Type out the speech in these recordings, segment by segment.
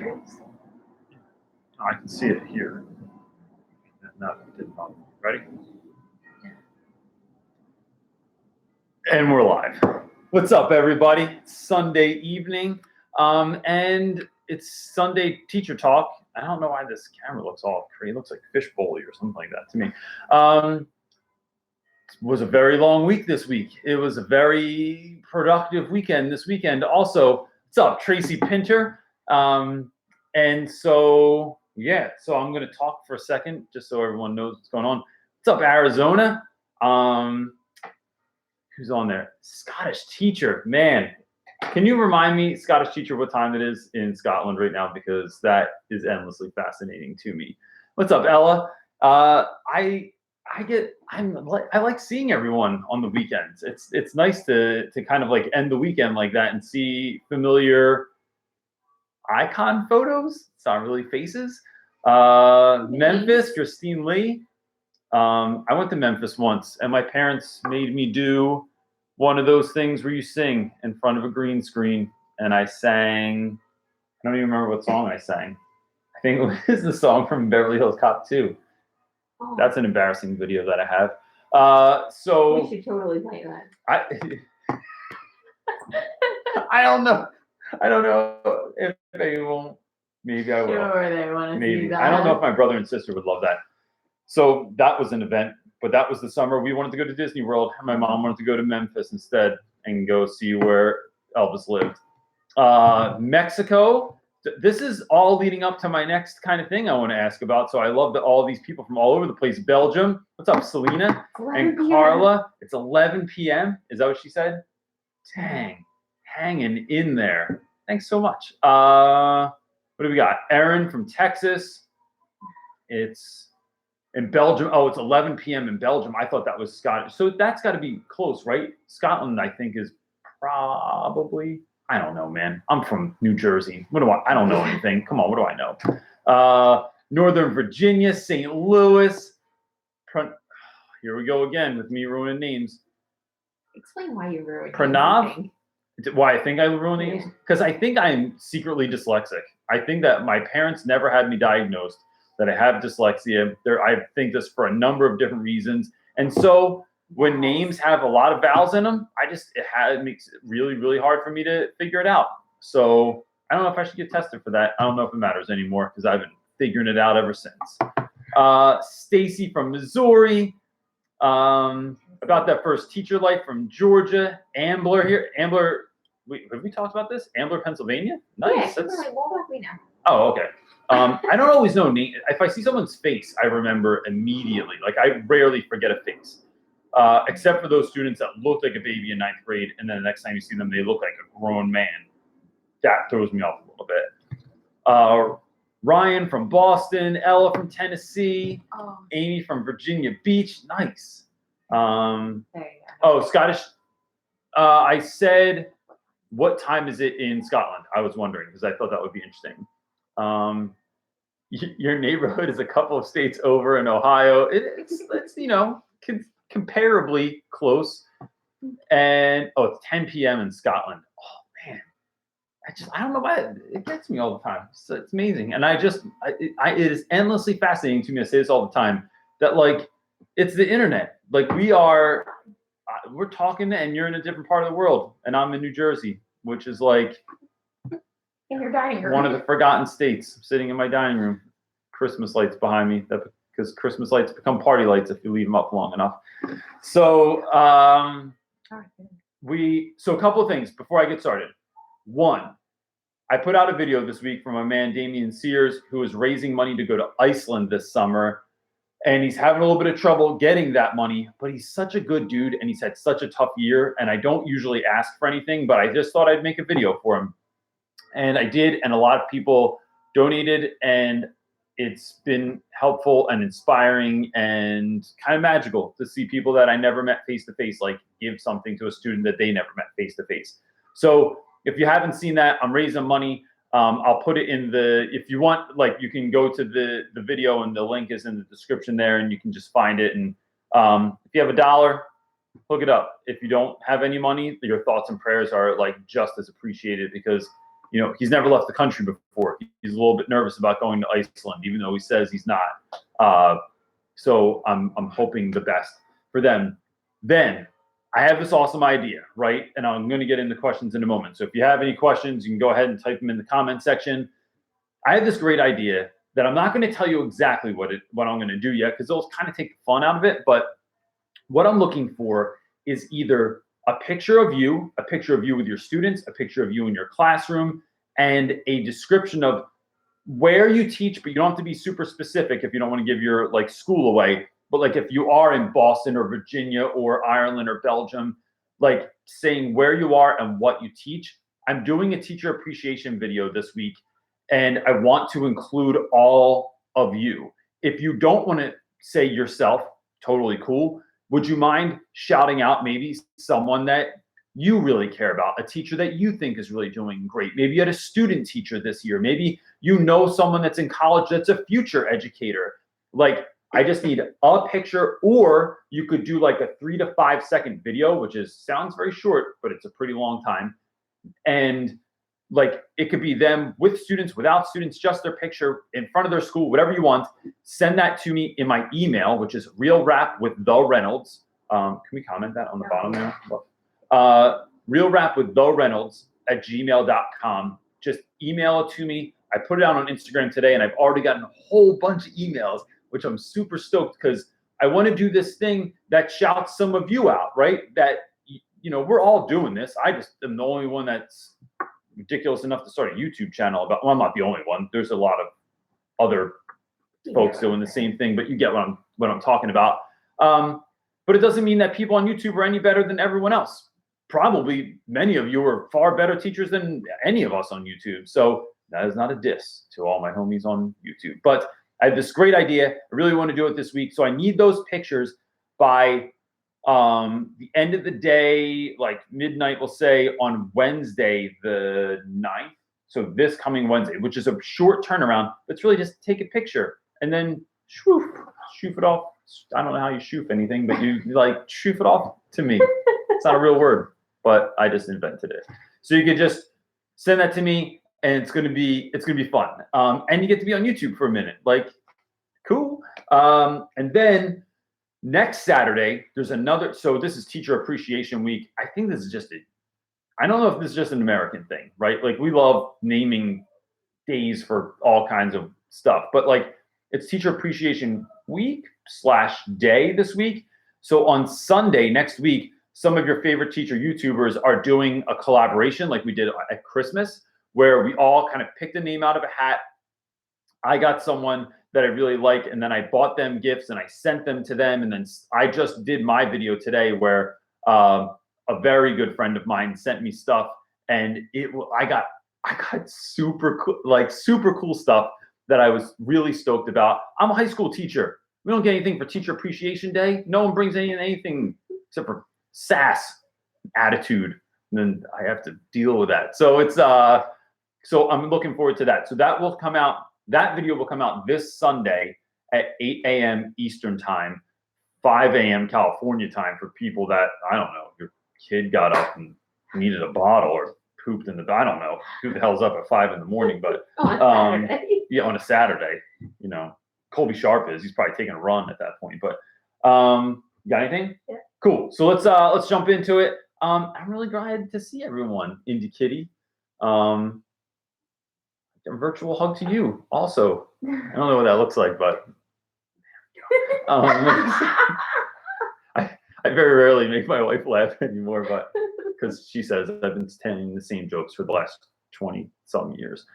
pictures. I can see it here. No, it didn't bother me. Ready? Yeah. And we're live. What's up, everybody? It's Sunday evening, and it's Sunday teacher talk. I don't know why this camera looks all crazy. It looks like fishbowl-y or something like that to me. It was a very long week this week. It was a very productive weekend this weekend. Also, what's up, Tracy Pinter? And so, yeah, so I'm going to talk for a second just so everyone knows what's going on. What's up, Arizona? Who's on there? Scottish teacher. Man, can you remind me, Scottish teacher, what time it is in Scotland right now? Because that is endlessly fascinating to me. What's up, Ella? I like seeing everyone on the weekends. It's nice to kind of like end the weekend like that and see familiar icon photos. It's not really faces. Memphis, Christine Lee. I went to Memphis once, and my parents made me do one of those things where you sing in front of a green screen, and I sang. I don't even remember what song I sang. I think it was the song from Beverly Hills Cop 2. Oh. That's an embarrassing video that I have. So we should totally play that. I don't know. I don't know if they won't. Maybe I will. Sure, they want to see that. I don't know if my brother and sister would love that. So that was an event, but that was the summer. We wanted to go to Disney World. My mom wanted to go to Memphis instead and go see where Elvis lived. Mexico. This is all leading up to my next kind of thing I want to ask about. So I love that all these people from all over the place. Belgium. What's up, Selena? And Carla. It's 11 p.m. Is that what she said? Dang. Hanging in there. Thanks so much. What do we got? Erin from Texas. It's in Belgium. Oh, it's 11 p.m. in Belgium. I thought that was Scottish. So that's got to be close, right? Scotland, I think, is probably... I don't know, man. I'm from New Jersey. I don't know anything. Come on, what do I know? Northern Virginia, St. Louis. Here we go again with me ruining names. Explain why you ruined Pranav. Why I think I ruined names? Because I think I'm secretly dyslexic. I think that my parents never had me diagnosed that I have dyslexia. I think this for a number of different reasons. And so when names have a lot of vowels in them, it makes it really, really hard for me to figure it out. So I don't know if I should get tested for that. I don't know if it matters anymore because I've been figuring it out ever since. Stacy from Missouri. About that first teacher life from Georgia. Ambler here. Ambler, wait, have we talked about this? Ambler, Pennsylvania? Nice. Yeah, what would we know? Oh, okay. I don't always know name. If I see someone's face, I remember immediately. Like I rarely forget a face. Except for those students that look like a baby in 9th grade, and then the next time you see them, they look like a grown man. That throws me off a little bit. Ryan from Boston, Ella from Tennessee, Amy from Virginia Beach. Nice. There you go. Scottish. I said, what time is it in Scotland? I was wondering because I thought that would be interesting. Your neighborhood is a couple of states over in Ohio. It's comparably close. And it's 10 p.m. in Scotland. Oh man, I don't know why it gets me all the time. It's amazing, and it is endlessly fascinating to me. I say this all the time that like it's the internet. Like we're talking, and you're in a different part of the world, and I'm in New Jersey, which is like in your dining room. One of the forgotten states. I'm sitting in my dining room. Christmas lights behind me. Because Christmas lights become party lights if you leave them up long enough. So so a couple of things before I get started. One, I put out a video this week from my man Damian Sears, who is raising money to go to Iceland this summer. And he's having a little bit of trouble getting that money, but he's such a good dude and he's had such a tough year. And I don't usually ask for anything, but I just thought I'd make a video for him. And I did, and a lot of people donated, and it's been helpful and inspiring and kind of magical to see people that I never met face-to-face, like give something to a student that they never met face-to-face. So if you haven't seen that, I'm raising money. I'll put it in if you want, like you can go to the video and the link is in the description there and you can just find it. And if you have $1, hook it up. If you don't have any money, your thoughts and prayers are like just as appreciated because You know, he's never left the country before. He's a little bit nervous about going to Iceland, even though he says he's not. So I'm hoping the best for them. Then I have this awesome idea, right? And I'm going to get into questions in a moment. So if you have any questions, you can go ahead and type them in the comment section. I have this great idea that I'm not going to tell you exactly what I'm going to do yet, because it'll kind of take the fun out of it. But what I'm looking for is either a picture of you with your students, a picture of you in your classroom, and a description of where you teach, but you don't have to be super specific if you don't want to give your like school away. But like if you are in Boston or Virginia or Ireland or Belgium, like saying where you are and what you teach. I'm doing a teacher appreciation video this week, and I want to include all of you. If you don't want to say yourself, totally cool. Would you mind shouting out maybe someone that you really care about, a teacher that you think is really doing great? Maybe you had a student teacher this year. Maybe you know someone that's in college that's a future educator. Like, I just need a picture, or you could do like a 3 to 5 second video, which sounds very short, but it's a pretty long time. And like, it could be them with students, without students, just their picture in front of their school, whatever you want. Send that to me in my email, which is realrapwiththe.reynolds. Can we comment that on the bottom there? realrapwiththe.reynolds@gmail.com. Just email it to me. I put it out on Instagram today, and I've already gotten a whole bunch of emails, which I'm super stoked, because I want to do this thing that shouts some of you out, right? That, you know, we're all doing this. I just am the only one that's ridiculous enough to start a YouTube channel about. Well, I'm not the only one. There's a lot of other folks doing the same thing, but you get what I'm talking about. But it doesn't mean that people on YouTube are any better than everyone else. Probably many of you are far better teachers than any of us on YouTube. So that is not a diss to all my homies on YouTube. But I have this great idea. I really want to do it this week. So I need those pictures by the end of the day, like midnight, we'll say, on Wednesday the 9th. So this coming Wednesday, which is a short turnaround. It's really just take a picture and then shoof it off. I don't know how you shoof anything, but you like shoof it off to me. It's not a real word, but I just invented it. So you could just send that to me, and it's gonna be fun. And you get to be on YouTube for a minute. Like, cool. And then next Saturday, there's another. So this is Teacher Appreciation Week. I think this is I don't know if this is just an American thing, right? Like, we love naming days for all kinds of stuff, but like, it's Teacher Appreciation Week / day this week. So on Sunday next week, some of your favorite teacher YouTubers are doing a collaboration like we did at Christmas, where we all kind of picked a name out of a hat. I got someone that I really like, and then I bought them gifts and I sent them to them. And then I just did my video today where a very good friend of mine sent me stuff, and I got super cool stuff that I was really stoked about. I'm a high school teacher. We don't get anything for Teacher Appreciation Day. No one brings anything except for sass, attitude, and then I have to deal with that. So so I'm looking forward to that. So that will come out. That video will come out this Sunday at 8 a.m. Eastern time, 5 a.m. California time, for people that, I don't know, your kid got up and needed a bottle or pooped in I don't know who the hell's up at 5 in the morning, but yeah, on a Saturday, you know, Colby Sharp he's probably taking a run at that point. But you got anything? Yeah. Cool. So let's jump into it. I'm really glad to see everyone. Indy Kitty. A virtual hug to you also. I don't know what that looks like, but I very rarely make my wife laugh anymore, but because she says I've been telling the same jokes for the last 20-some years.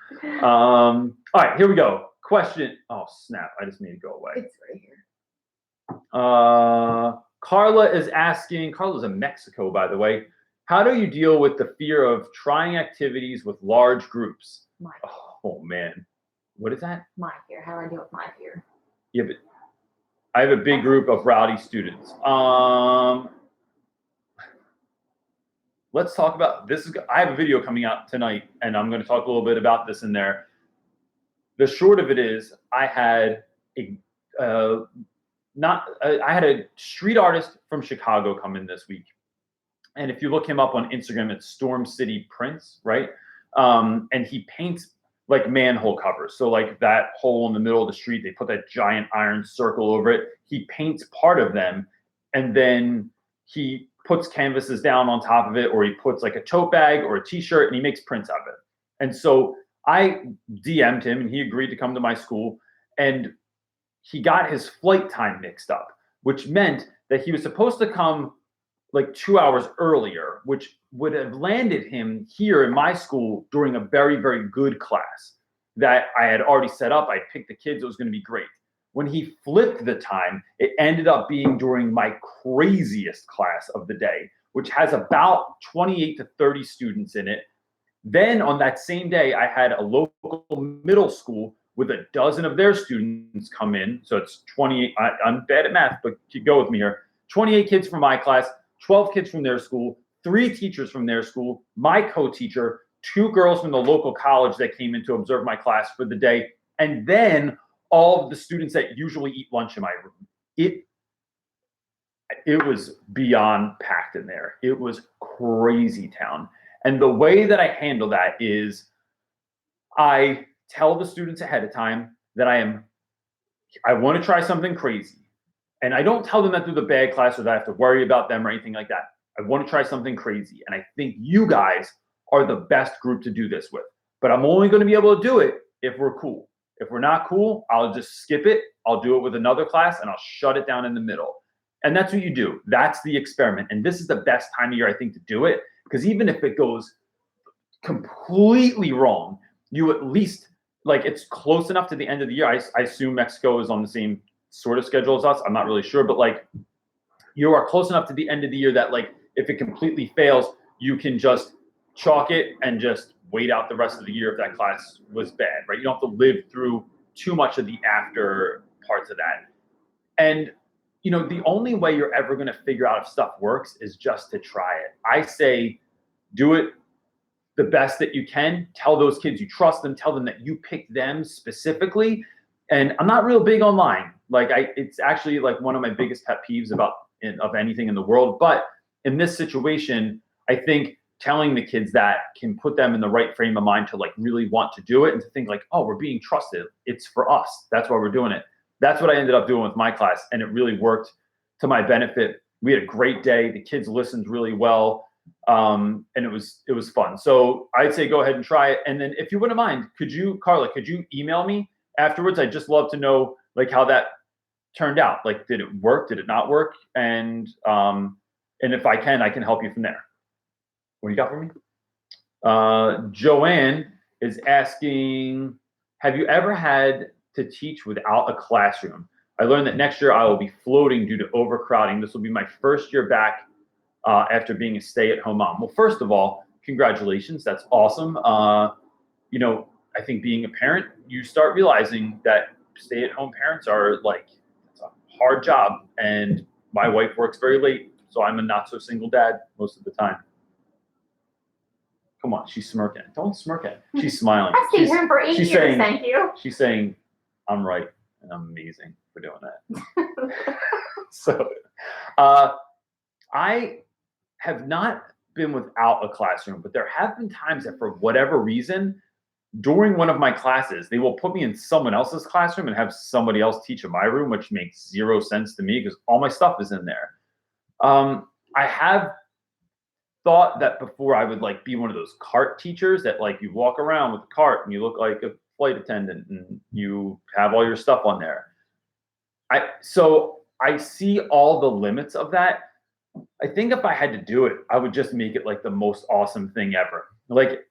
All right, here we go. Question. Oh, snap. I just made it go away. It's right here. Carla is asking, Carla's in Mexico, by the way. How do you deal with the fear of trying activities with large groups? Oh man. What is that? My fear. How do I deal with my fear? Yeah, but I have a big group of rowdy students. Let's talk about this. I have a video coming out tonight, and I'm going to talk a little bit about this in there. The short of it is, I had a street artist from Chicago come in this week, and if you look him up on Instagram, it's Storm City Prince, right? and he paints like manhole covers. So like that hole in the middle of the street, they put that giant iron circle over it. He paints part of them, and then he puts canvases down on top of it, or he puts like a tote bag or a t-shirt, and he makes prints out of it. And so I DM'd him, and he agreed to come to my school, and he got his flight time mixed up, which meant that he was supposed to come like 2 hours earlier, which would have landed him here in my school during a very, very good class that I had already set up. I picked the kids. It was going to be great. When he flipped the time, it ended up being during my craziest class of the day, which has about 28 to 30 students in it. Then on that same day, I had a local middle school with a dozen of their students come in. So it's 28. I'm bad at math, but go with me here. 28 kids from my class, 12 kids from their school, 3 teachers from their school, my co-teacher, 2 girls from the local college that came in to observe my class for the day, and then all of the students that usually eat lunch in my room. It was beyond packed in there. It was crazy town. And the way that I handle that is I tell the students ahead of time that I want to try something crazy. And I don't tell them that they're the bad class or that I have to worry about them or anything like that. I want to try something crazy. And I think you guys are the best group to do this with. But I'm only going to be able to do it if we're cool. If we're not cool, I'll just skip it. I'll do it with another class and I'll shut it down in the middle. And that's what you do. That's the experiment. And this is the best time of year, I think, to do it. Because even if it goes completely wrong, you at least, like, it's close enough to the end of the year. I assume Mexico is on the same sort of schedule as us. I'm not really sure, but like, you are close enough to the end of the year that, like, if it completely fails, you can just chalk it and just wait out the rest of the year if that class was bad, right? You don't have to live through too much of the after parts of that. And, you know, the only way you're ever going to figure out if stuff works is just to try it. I say, do it the best that you can. Tell those kids you trust them. Tell them that you picked them specifically. And I'm not real big on lying. Like, it's actually like one of my biggest pet peeves of anything in the world. But in this situation, I think telling the kids that can put them in the right frame of mind to, like, really want to do it and to think like, oh, we're being trusted. It's for us. That's why we're doing it. That's what I ended up doing with my class. And it really worked to my benefit. We had a great day. The kids listened really well. And it was fun. So I'd say go ahead and try it. And then if you wouldn't mind, Carla, could you email me afterwards? I'd just love to know, like, how that turned out. Like, did it work? Did it not work? And if I can help you from there. What do you got for me? Joanne is asking, have you ever had to teach without a classroom? I learned that next year I will be floating due to overcrowding. This will be my first year back after being a stay-at-home mom. Well, first of all, congratulations. That's awesome. You know, I think being a parent, you start realizing that stay-at-home parents are, like, it's a hard job. And my wife works very late, so I'm a not-so-single dad most of the time. Come on, she's smirking. Don't smirk at it. She's smiling. I've stayed here for 8 years, saying, thank you. She's saying, I'm right, and I'm amazing for doing that. So, I have not been without a classroom, but there have been times that for whatever reason, during one of my classes, they will put me in someone else's classroom and have somebody else teach in my room, which makes zero sense to me because all my stuff is in there. I have thought that before I would, like, be one of those cart teachers that, like, you walk around with a cart and you look like a flight attendant and you have all your stuff on there. So I see all the limits of that. I think if I had to do it, I would just make it like the most awesome thing ever. Like,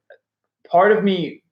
part of me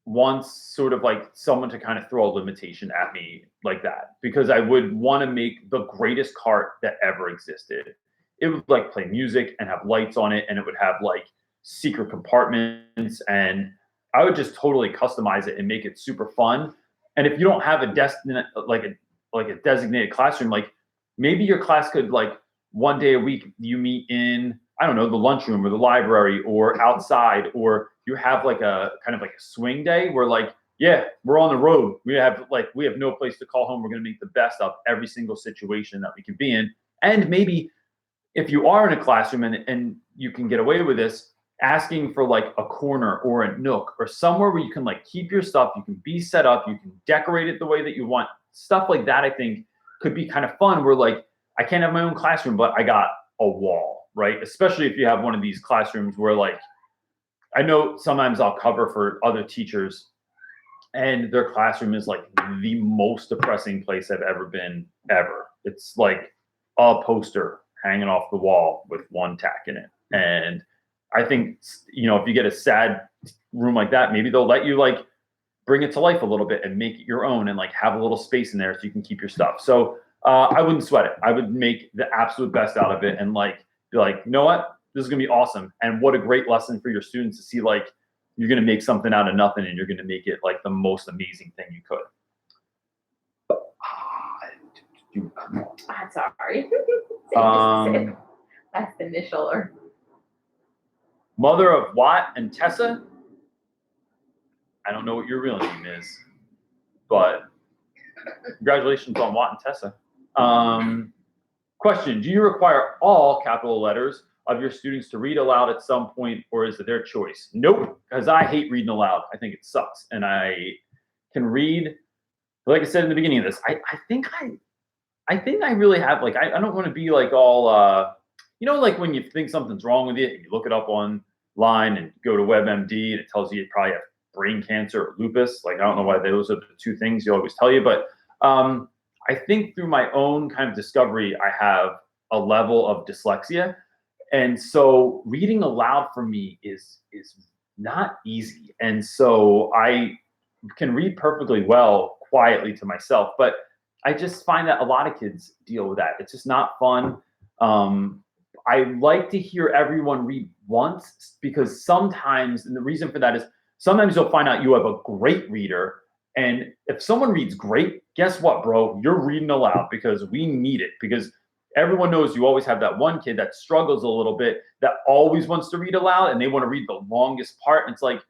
wants sort of like someone to kind of throw a limitation at me like that, because I would want to make the greatest cart that ever existed. It would, like, play music and have lights on it, and it would have, like, secret compartments, and I would just totally customize it and make it super fun. And if you don't have a designated classroom, like, maybe your class could, like, one day a week you meet in, I don't know, the lunchroom or the library or outside, or you have like a kind of like a swing day where, like, yeah, we're on the road. We have no place to call home. We're going to make the best of every single situation that we can be in. And maybe if you are in a classroom and you can get away with this, asking for like a corner or a nook or somewhere where you can like keep your stuff, you can be set up, you can decorate it the way that you want. Stuff like that, I think, could be kind of fun where like I can't have my own classroom, but I got a wall, right? Especially if you have one of these classrooms where like, I know sometimes I'll cover for other teachers and their classroom is like the most depressing place I've ever been ever. It's like a poster hanging off the wall with one tack in it. And I think, you know, if you get a sad room like that, maybe they'll let you like bring it to life a little bit and make it your own and like have a little space in there so you can keep your stuff. So I wouldn't sweat it. I would make the absolute best out of it and like be like, you know what? This is gonna be awesome. And what a great lesson for your students to see like you're gonna make something out of nothing and you're gonna make it like the most amazing thing you could. I'm sorry. That's the initial or Mother of Watt and Tessa. I don't know what your real name is, but congratulations on Watt and Tessa. Question, do you require all capital letters of your students to read aloud at some point, or is it their choice? Nope, because I hate reading aloud. I think it sucks. And I can read, like I said in the beginning of this, I think I really have, like, I don't want to be like all, you know, like when you think something's wrong with you, and you look it up online and go to WebMD and it tells you probably have brain cancer or lupus. Like, I don't know why those are the two things you always tell you, but I think through my own kind of discovery, I have a level of dyslexia. And so reading aloud for me is not easy. And so I can read perfectly well quietly to myself, but I just find that a lot of kids deal with that. It's just not fun. I like to hear everyone read once because sometimes, and the reason for that is sometimes you'll find out you have a great reader. And if someone reads great, guess what, bro? You're reading aloud because we need it. Because everyone knows you always have that one kid that struggles a little bit, that always wants to read aloud and they want to read the longest part. And it's like,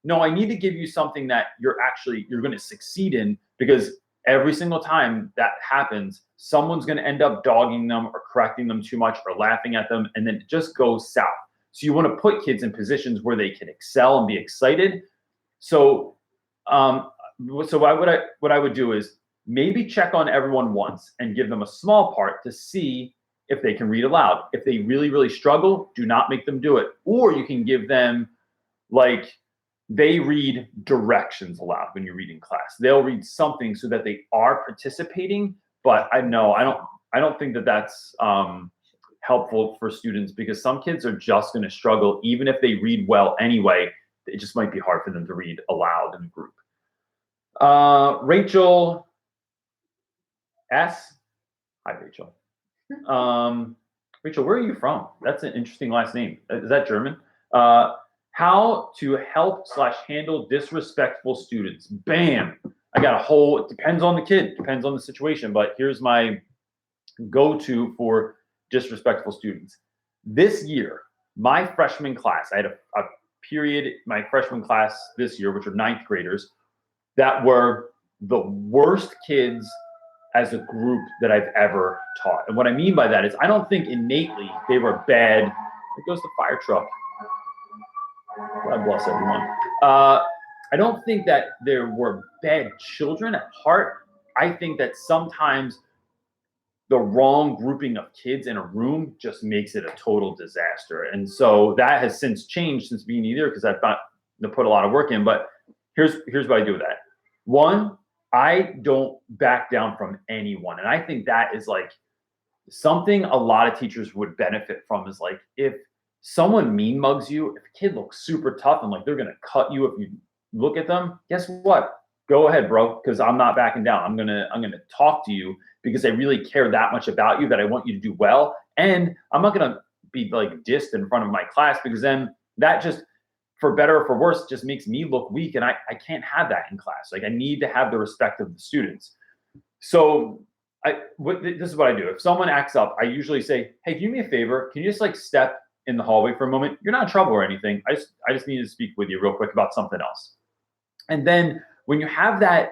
no, I need to give you something that you're going to succeed in, because every single time that happens, someone's going to end up dogging them or correcting them too much or laughing at them, and then it just goes south. So you want to put kids in positions where they can excel and be excited. So, what I would do is maybe check on everyone once and give them a small part to see if they can read aloud. If they really, really struggle, do not make them do it. Or you can give them, like, they read directions aloud when you're reading class. They'll read something so that they are participating. But I don't think that that's helpful for students, because some kids are just going to struggle even if they read well anyway. It just might be hard for them to read aloud in a group. Rachel S. Hi, Rachel. Rachel, where are you from? That's an interesting last name. Is that German? How to help / handle disrespectful students. Bam. I got a whole, it depends on the kid, depends on the situation, but here's my go-to for disrespectful students. This year, my freshman class, I had a period, my freshman class this year, which are 9th graders, that were the worst kids as a group that I've ever taught. And what I mean by that is I don't think innately they were bad. There goes the fire truck. God bless everyone. I don't think that there were bad children at heart. I think that sometimes the wrong grouping of kids in a room just makes it a total disaster. And so that has since changed since being here, because I've got to put a lot of work in. But here's what I do with that. One, I don't back down from anyone. And I think that is like something a lot of teachers would benefit from, is like, if someone mean mugs you, if a kid looks super tough and like they're going to cut you if you look at them, guess what? Go ahead, bro, because I'm not backing down. I'm gonna talk to you because I really care that much about you, that I want you to do well. And I'm not gonna be like dissed in front of my class, because then that just, for better or for worse, just makes me look weak, and I can't have that in class. Like, I need to have the respect of the students. So this is what I do. If someone acts up, I usually say, hey, do me a favor. Can you just like step in the hallway for a moment? You're not in trouble or anything. I just need to speak with you real quick about something else. And then when you have that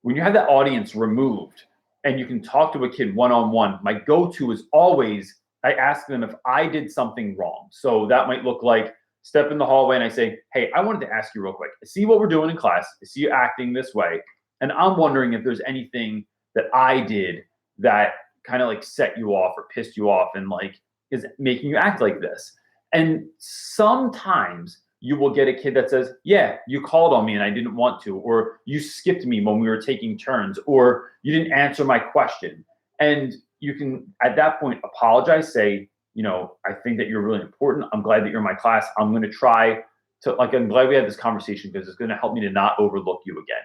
audience removed and you can talk to a kid one-on-one, my go-to is always, I ask them if I did something wrong. So that might look like step in the hallway and I say, hey, I wanted to ask you real quick. I see what we're doing in class. I see you acting this way. And I'm wondering if there's anything that I did that kind of like set you off or pissed you off and like is making you act like this. And sometimes you will get a kid that says, yeah, you called on me and I didn't want to, or you skipped me when we were taking turns, or you didn't answer my question. And you can, at that point, apologize, say, you know, I think that you're really important. I'm glad that you're in my class. I'm going to try to, like, I'm glad we had this conversation because it's going to help me to not overlook you again.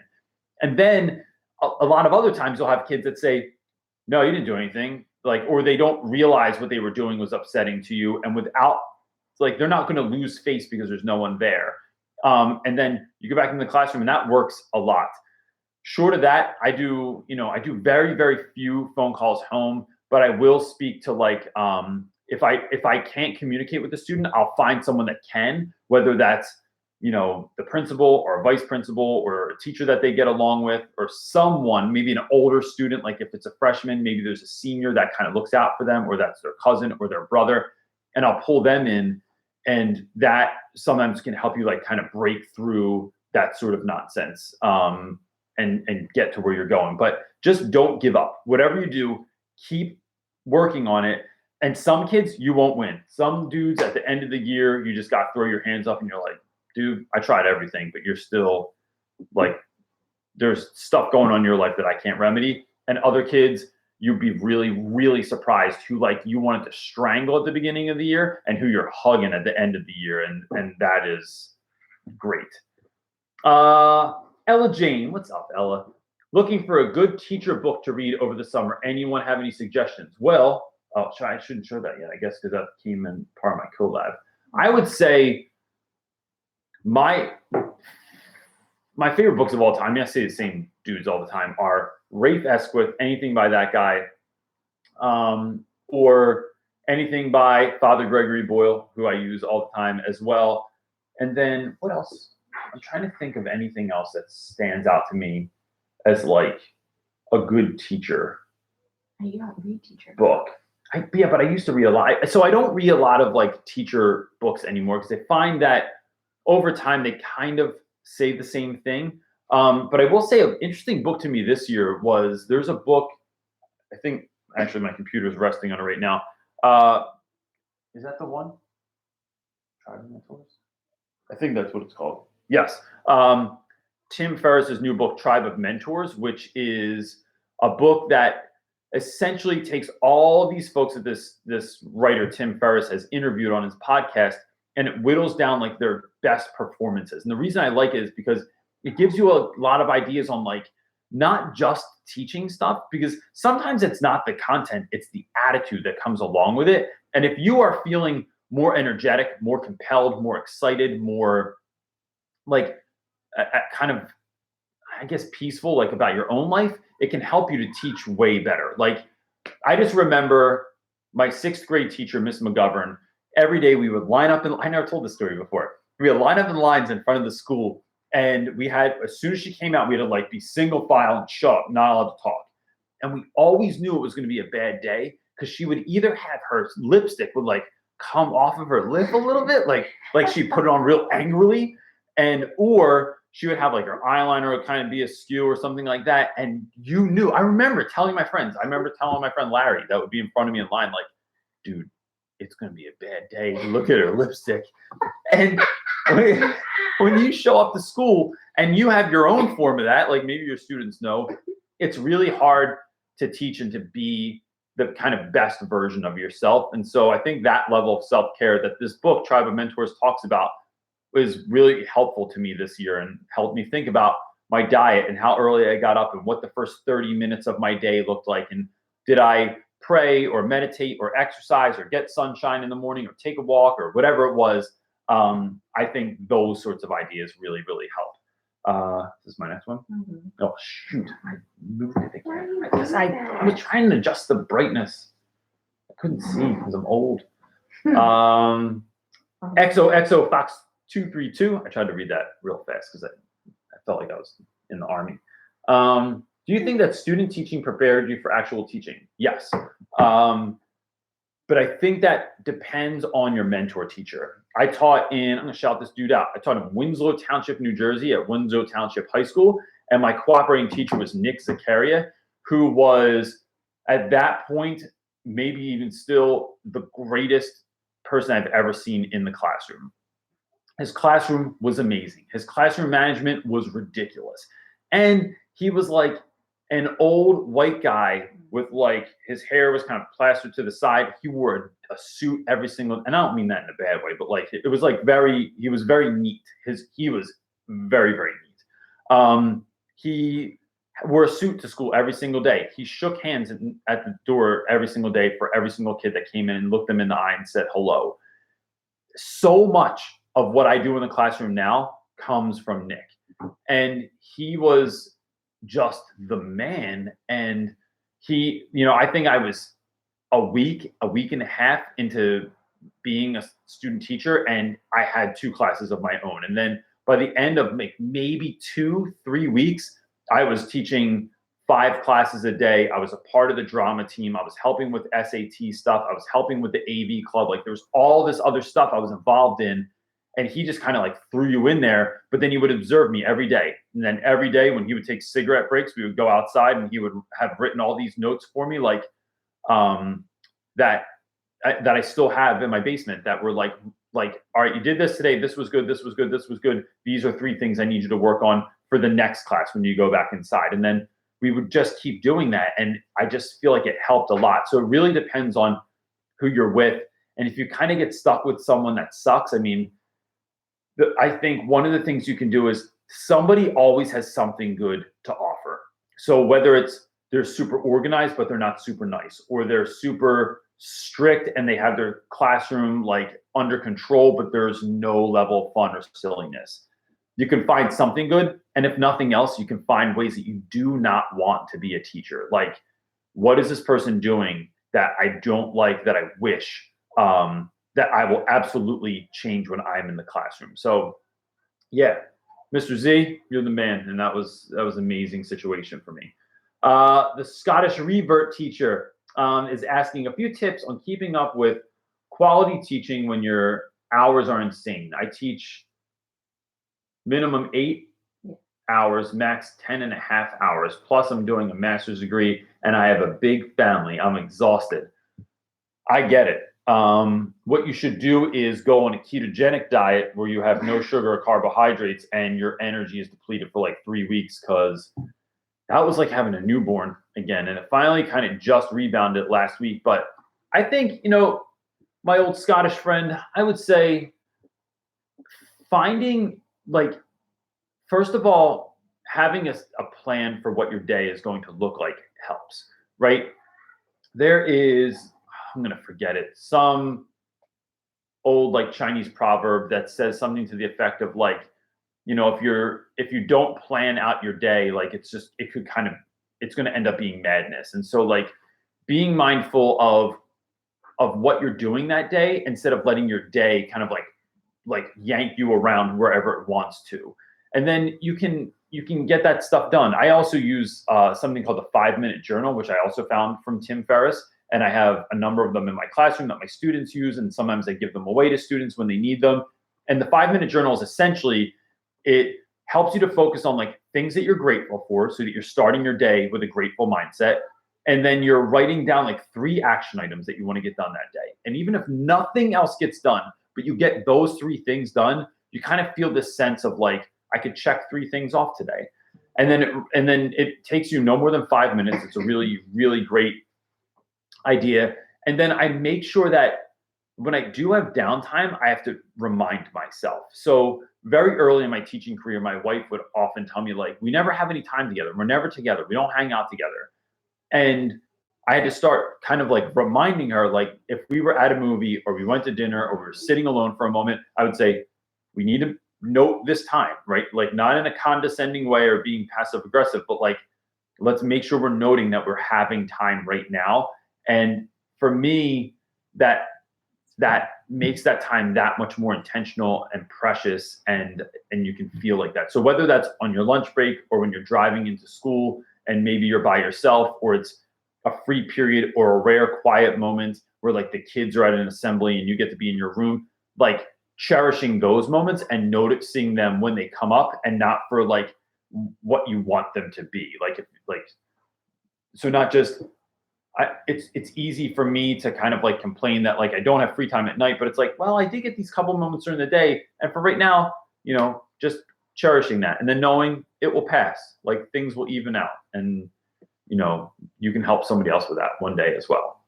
And then a lot of other times you'll have kids that say, no, you didn't do anything. Like, or they don't realize what they were doing was upsetting to you. And without, like, they're not going to lose face because there's no one there. And then you go back in the classroom and that works a lot. Short of that, I do very, very few phone calls home, but I will speak to like, if I can't communicate with the student, I'll find someone that can, whether that's, you know, the principal or a vice principal or a teacher that they get along with, or someone, maybe an older student, like if it's a freshman, maybe there's a senior that kind of looks out for them, or that's their cousin or their brother, and I'll pull them in. And that sometimes can help you like kind of break through that sort of nonsense and get to where you're going. But just don't give up. Whatever you do, keep working on it. And some kids, you won't win. Some dudes at the end of the year, you just got to throw your hands up and you're like, dude, I tried everything, but you're still like, there's stuff going on in your life that I can't remedy. And other kids, you'd be really, really surprised who like you wanted to strangle at the beginning of the year and who you're hugging at the end of the year. And that is great. Ella Jane, what's up, Ella? Looking for a good teacher book to read over the summer. Anyone have any suggestions? Well, I shouldn't show that yet, I guess, because that came in part of my collab. I would say my favorite books of all time, I say the same dudes all the time, are Rafe Esquith, anything by that guy, or anything by Father Gregory Boyle, who I use all the time as well. And then what else? I'm trying to think of anything else that stands out to me as like a good teacher. You don't read teacher book. But I used to read a lot. So I don't read a lot of like teacher books anymore because I find that over time they kind of say the same thing. But I will say an interesting book to me this year was, there's a book, I think actually my computer is resting on it right now. Is that the one? Tribe of Mentors? I think that's what it's called. Yes. Tim Ferriss's new book, Tribe of Mentors, which is a book that essentially takes all these folks that this writer Tim Ferriss has interviewed on his podcast, and it whittles down like their best performances. And the reason I like it is because it gives you a lot of ideas on like not just teaching stuff, because sometimes it's not the content, it's the attitude that comes along with it. And if you are feeling more energetic, more compelled, more excited, more like kind of, I guess, peaceful, like about your own life, it can help you to teach way better. Like, I just remember my 6th grade teacher, Miss McGovern, every day we would line up, and I never told this story before. We would line up in lines in front of the school, and we had, as soon as she came out, we had to like be single file and shut up, not allowed to talk. And we always knew it was going to be a bad day because she would either have her lipstick would like come off of her lip a little bit, like she put it on real angrily, or she would have like her eyeliner would kind of be askew or something like that. And you knew, I remember telling my friends, I remember telling my friend Larry that would be in front of me in line, like, dude, it's going to be a bad day. Look at her lipstick. And when you show up to school and you have your own form of that, like maybe your students know, it's really hard to teach and to be the kind of best version of yourself. And so I think that level of self-care that this book, Tribe of Mentors, talks about was really helpful to me this year and helped me think about my diet and how early I got up and what the first 30 minutes of my day looked like. And did I pray or meditate or exercise or get sunshine in the morning or take a walk or whatever it was? I think those sorts of ideas really, really help. This is my next one. Mm-hmm. Oh, shoot. I moved it again. I guess I was trying to adjust the brightness. I couldn't see because I'm old. XO Fox 232. I tried to read that real fast because I felt like I was in the Army. Do you think that student teaching prepared you for actual teaching? Yes. But I think that depends on your mentor teacher. I taught in, I'm gonna shout this dude out. I taught in Winslow Township, New Jersey at Winslow Township High School. And my cooperating teacher was Nick Zaccaria, who was at that point, maybe even still the greatest person I've ever seen in the classroom. His classroom was amazing. His classroom management was ridiculous. And he was like an old white guy with like his hair was kind of plastered to the side. He wore a suit every single, and I don't mean that in a bad way, but like it was like he was very neat. He was very, very neat. He wore a suit to school every single day. He shook hands at the door every single day for every single kid that came in and looked them in the eye and said hello. So much of what I do in the classroom now comes from Nick. And he was just the man. And he, I think I was a week and a half into being a student teacher, and I had 2 classes of my own. And then by the end of maybe 2-3 weeks, I was teaching 5 classes a day. I was a part of the drama team. I was helping with SAT stuff. I was helping with the AV club. Like there was all this other stuff I was involved in. And he just kind of like threw you in there, but then he would observe me every day. And then every day when he would take cigarette breaks, we would go outside and he would have written all these notes for me, like that I still have in my basement that were like, all right, you did this today. This was good. This was good. This was good. These are 3 things I need you to work on for the next class when you go back inside. And then we would just keep doing that. And I just feel like it helped a lot. So it really depends on who you're with. And if you kind of get stuck with someone that sucks, I mean, I think one of the things you can do is somebody always has something good to offer. So whether it's they're super organized, but they're not super nice, or they're super strict and they have their classroom like under control, but there's no level of fun or silliness. You can find something good. And if nothing else, you can find ways that you do not want to be a teacher. Like, what is this person doing that I don't like, that I wish, that I will absolutely change when I'm in the classroom. So yeah, Mr. Z, you're the man. And that was an amazing situation for me. The Scottish revert teacher is asking a few tips on keeping up with quality teaching when your hours are insane. I teach minimum 8 hours, max 10.5 hours. Plus I'm doing a master's degree and I have a big family. I'm exhausted. I get it. What you should do is go on a ketogenic diet where you have no sugar or carbohydrates and your energy is depleted for like 3 weeks, because that was like having a newborn again. And it finally kind of just rebounded last week. But I think, my old Scottish friend, I would say finding like, first of all, having a plan for what your day is going to look like helps, right? There is, I'm going to forget it, some old like Chinese proverb that says something to the effect of like, if you don't plan out your day, like it's going to end up being madness. And so like being mindful of what you're doing that day, instead of letting your day kind of like yank you around wherever it wants to. And then you can get that stuff done. I also use something called the 5-minute journal, which I also found from Tim Ferriss. And I have a number of them in my classroom that my students use. And sometimes I give them away to students when they need them. And the 5-minute journal is essentially, it helps you to focus on like things that you're grateful for, so that you're starting your day with a grateful mindset. And then you're writing down like 3 action items that you want to get done that day. And even if nothing else gets done, but you get those 3 things done, you kind of feel this sense of like, I could check 3 things off today. And then it takes you no more than 5 minutes. It's a really, really great idea. And then I make sure that when I do have downtime, I have to remind myself. So very early in my teaching career, my wife would often tell me like, we never have any time together. We're never together. We don't hang out together. And I had to start kind of like reminding her, like if we were at a movie or we went to dinner or we were sitting alone for a moment, I would say, we need to note this time, right? Like not in a condescending way or being passive aggressive, but like, let's make sure we're noting that we're having time right now. And for me, that makes that time that much more intentional and precious, and you can feel like that. So whether that's on your lunch break or when you're driving into school and maybe you're by yourself, or it's a free period or a rare quiet moment where like the kids are at an assembly and you get to be in your room, like cherishing those moments and noticing them when they come up, and not for like what you want them to be. So not just it's easy for me to kind of like complain that like I don't have free time at night, but it's like, well, I did get these couple moments during the day, and for right now, just cherishing that, and then knowing it will pass, like things will even out, and you can help somebody else with that one day as well.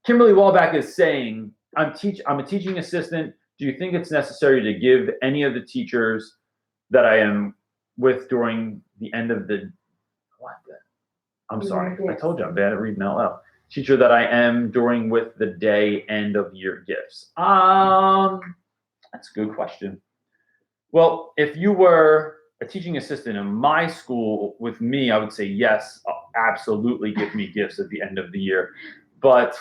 Kimberly Wallback is saying, I'm a teaching assistant. Do you think it's necessary to give any of the teachers that I am with during the end of the I'm sorry. I told you I'm bad at reading out loud. Teacher that I am during with the day end of year gifts. That's a good question. Well, if you were a teaching assistant in my school with me, I would say yes, absolutely give me gifts at the end of the year. But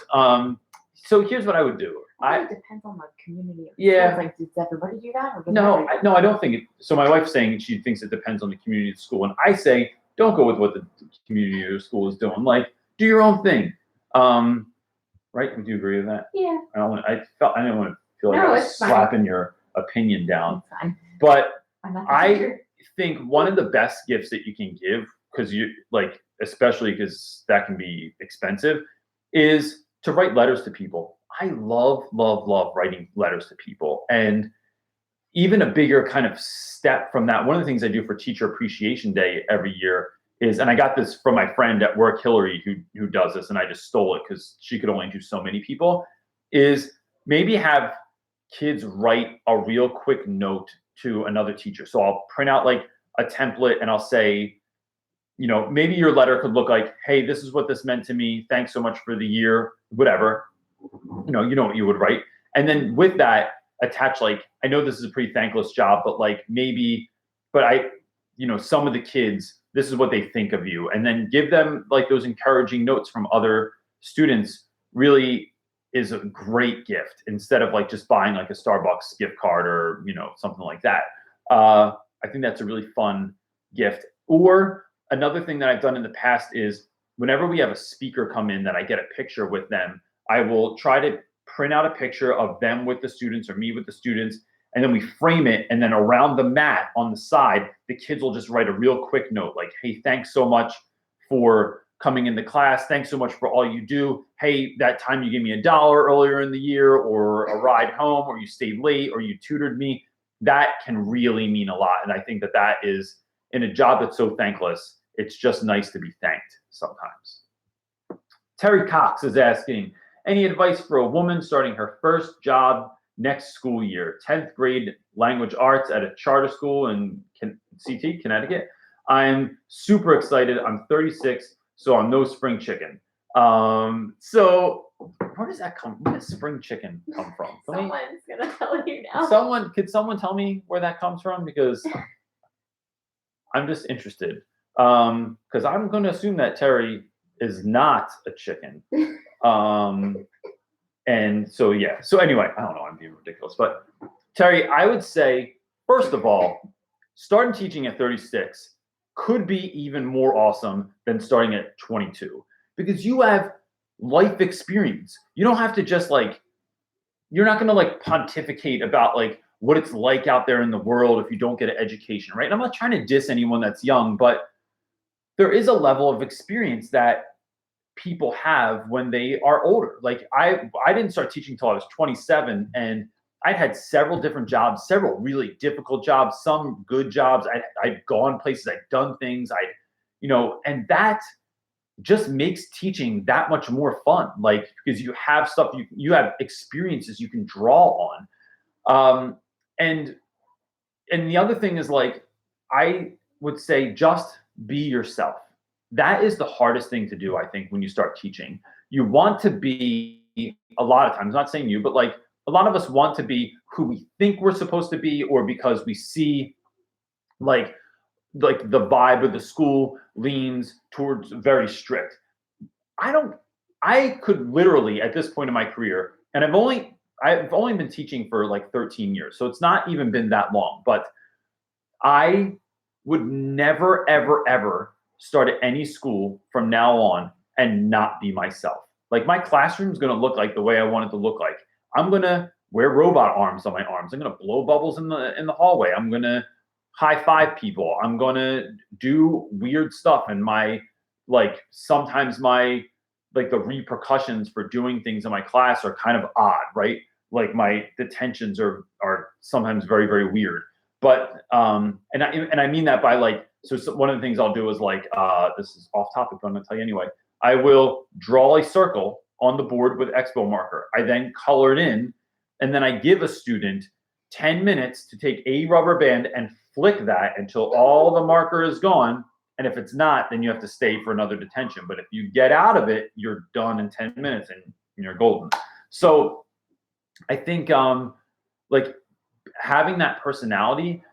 so here's what I would do. It depends on the community. Yeah. Like, does everybody do that? Or No, I don't think it. So my wife's saying she thinks it depends on the community of the school, and I say don't go with what the community of your school is doing. Like, do your own thing. Right? Would you agree with that? Yeah. I didn't want to feel like I was slapping your opinion down. It's fine. But I think one of the best gifts that you can give, because you like, especially because that can be expensive, is to write letters to people. I love writing letters to people. And even a bigger kind of step from that, one of the things I do for Teacher Appreciation Day every year is, and I got this from my friend at work, Hillary, who does this, and I just stole it because she could only do so many people, is maybe have kids write a real quick note to another teacher. So I'll print out like a template and I'll say, maybe your letter could look like, hey, this is what this meant to me. Thanks so much for the year, whatever. You know what you would write. And then with that, attach like, I know this is a pretty thankless job, but like maybe, some of the kids, this is what they think of you. And then give them like those encouraging notes from other students really is a great gift, instead of like just buying like a Starbucks gift card or, something like that. I think that's a really fun gift. Or another thing that I've done in the past is whenever we have a speaker come in that I get a picture with them, I will try to print out a picture of them with the students or me with the students, and then we frame it, and then around the mat on the side, the kids will just write a real quick note like, hey, thanks so much for coming into class. Thanks so much for all you do. Hey, that time you gave me $1 earlier in the year, or a ride home, or you stayed late, or you tutored me. That can really mean a lot. And I think that is, in a job that's so thankless, it's just nice to be thanked sometimes. Terry Cox is asking, any advice for a woman starting her first job next school year? 10th grade language arts at a charter school in CT, Connecticut. I'm super excited. I'm 36, so I'm no spring chicken. So where does that come? Where does spring chicken come from? Someone's gonna tell you now. Could someone tell me where that comes from? Because I'm just interested. Because I'm going to assume that Terry is not a chicken. And so, yeah. So anyway, I don't know. I'm being ridiculous. But Terry, I would say, first of all, starting teaching at 36 could be even more awesome than starting at 22, because you have life experience. You don't have to just you're not going to pontificate about what it's like out there in the world if you don't get an education, right? And I'm not trying to diss anyone that's young, but there is a level of experience that people have when they are older. I didn't start teaching until I was 27, and I'd had several different jobs, several really difficult jobs, some good jobs. I'd gone places, I'd done things, and that just makes teaching that much more fun, because you have stuff, you have experiences you can draw on. And the other thing is, I would say, just be yourself. That is the hardest thing to do, I think, when you start teaching. You want to be, a lot of times, not saying you, but a lot of us want to be who we think we're supposed to be, or because we see the vibe of the school leans towards very strict. I could literally, at this point in my career, and I've only been teaching for 13 years, so it's not even been that long, but I would never, ever, ever start at any school from now on and not be myself. My classroom is going to look like the way I want it to look like. I'm going to wear robot arms on my arms. I'm going to blow bubbles in the hallway. I'm going to high five people. I'm going to do weird stuff. And sometimes the repercussions for doing ththings in my class are kind of odd, right? Like the tensions are sometimes very, very weird. But and I mean that by so one of the things I'll do is this is off topic, but I'm gonna tell you anyway. I will draw a circle on the board with Expo marker. I then color it in, and then I give a student 10 minutes to take a rubber band and flick that until all the marker is gone. And if it's not, then you have to stay for another detention. But if you get out of it, you're done in 10 minutes and you're golden. So I think having that personality,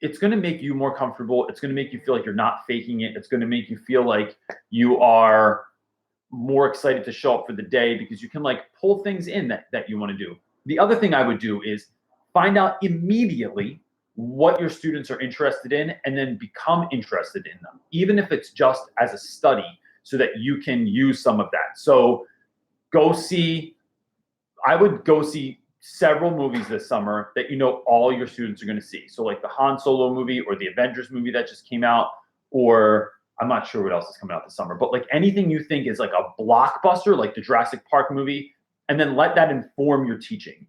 it's going to make you more comfortable. It's going to make you feel like you're not faking it. It's going to make you feel like you are more excited to show up for the day because you can pull things in that you want to do. The other thing I would do is find out immediately what your students are interested in and then become interested in them, even if it's just as a study so that you can use some of that. So I would go see several movies this summer that all your students are going to see. So like the Han Solo movie or the Avengers movie that just came out, or I'm not sure what else is coming out this summer, but anything you think is a blockbuster, like the Jurassic Park movie, and then let that inform your teaching.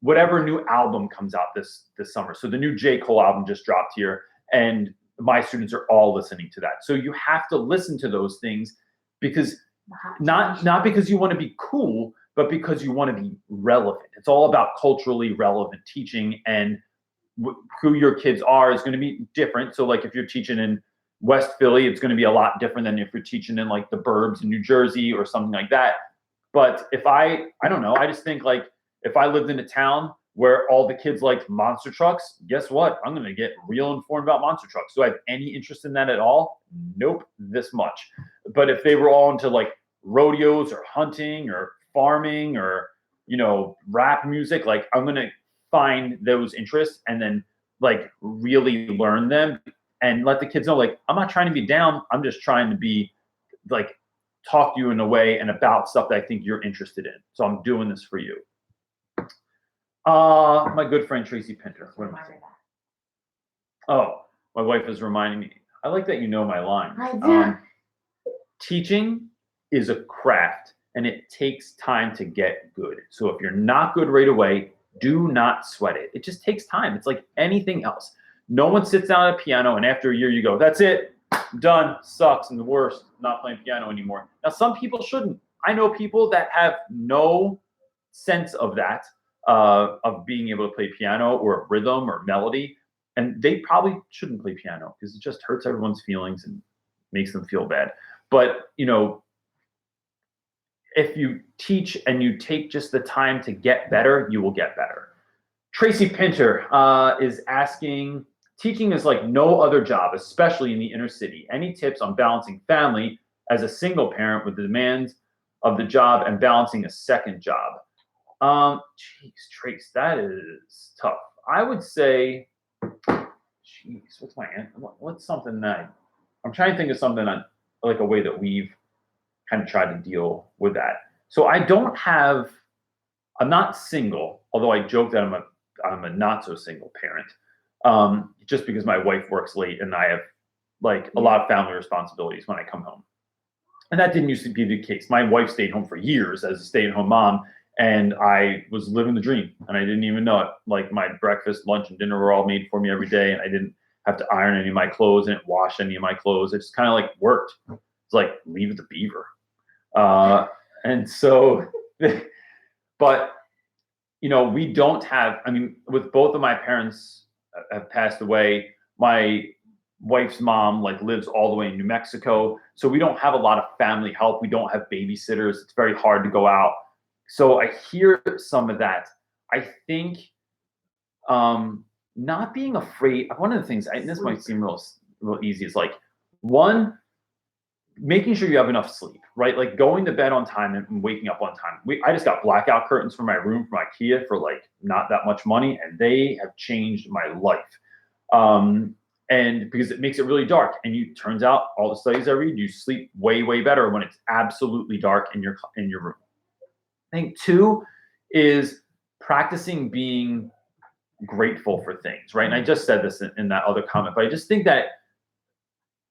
Whatever new album comes out this summer. So the new J. Cole album just dropped here, and my students are all listening to that. So you have to listen to those things because not because you want to be cool, but because you want to be relevant. It's all about culturally relevant teaching, and who your kids are is going to be different. So if you're teaching in West Philly, it's going to be a lot different than if you're teaching in the burbs in New Jersey or something like that. But if I don't know, I just think if I lived in a town where all the kids liked monster trucks, guess what? I'm going to get real informed about monster trucks. Do I have any interest in that at all? Nope, this much. But if they were all into rodeos or hunting or farming or rap music, I'm going to find those interests and then really learn them and let the kids know I'm not trying to be down. I'm just trying to be talk to you in a way and about stuff that I think you're interested in. So I'm doing this for you. My good friend Tracy Pinter. What am I saying? Oh, my wife is reminding me. I like that you know my line. I do. Teaching is a craft, and it takes time to get good. So if you're not good right away, do not sweat it. It just takes time. It's like anything else. No one sits down at a piano, and after a year you go, that's it, I'm done, sucks, and the worst, not playing piano anymore. Now, some people shouldn't. I know people that have no sense of that. Of being able to play piano or rhythm or melody, and they probably shouldn't play piano because it just hurts everyone's feelings and makes them feel bad. But if you teach and you take just the time to get better, you will get better. Tracy Pinter is asking, teaching is like no other job, especially in the inner city. Any tips on balancing family as a single parent with the demands of the job and balancing a second job? Jeez, Trace, that is tough. I would say, jeez, what's something that I'm trying to think of something on a way that we've kind of tried to deal with that. So I'm not single, although I joke that I'm a not so single parent. Just because my wife works late and I have a lot of family responsibilities when I come home. And that didn't used to be the case. My wife stayed home for years as a stay-at-home mom. And I was living the dream, and I didn't even know it. My breakfast, lunch, and dinner were all made for me every day, and I didn't have to iron any of my clothes, and wash any of my clothes. It just kind of worked. It's leave the beaver. And so, but we don't have. I mean, with both of my parents have passed away. My wife's mom lives all the way in New Mexico, so we don't have a lot of family help. We don't have babysitters. It's very hard to go out. So I hear some of that. I think not being afraid. One of the things, and this might seem real easy, is one, making sure you have enough sleep, right? Going to bed on time and waking up on time. I just got blackout curtains for my room from IKEA for not that much money, and they have changed my life. And because it makes it really dark, and turns out all the studies I read, you sleep way, way better when it's absolutely dark in your room. I think two is practicing being grateful for things, right? And I just said this in that other comment, but I just think that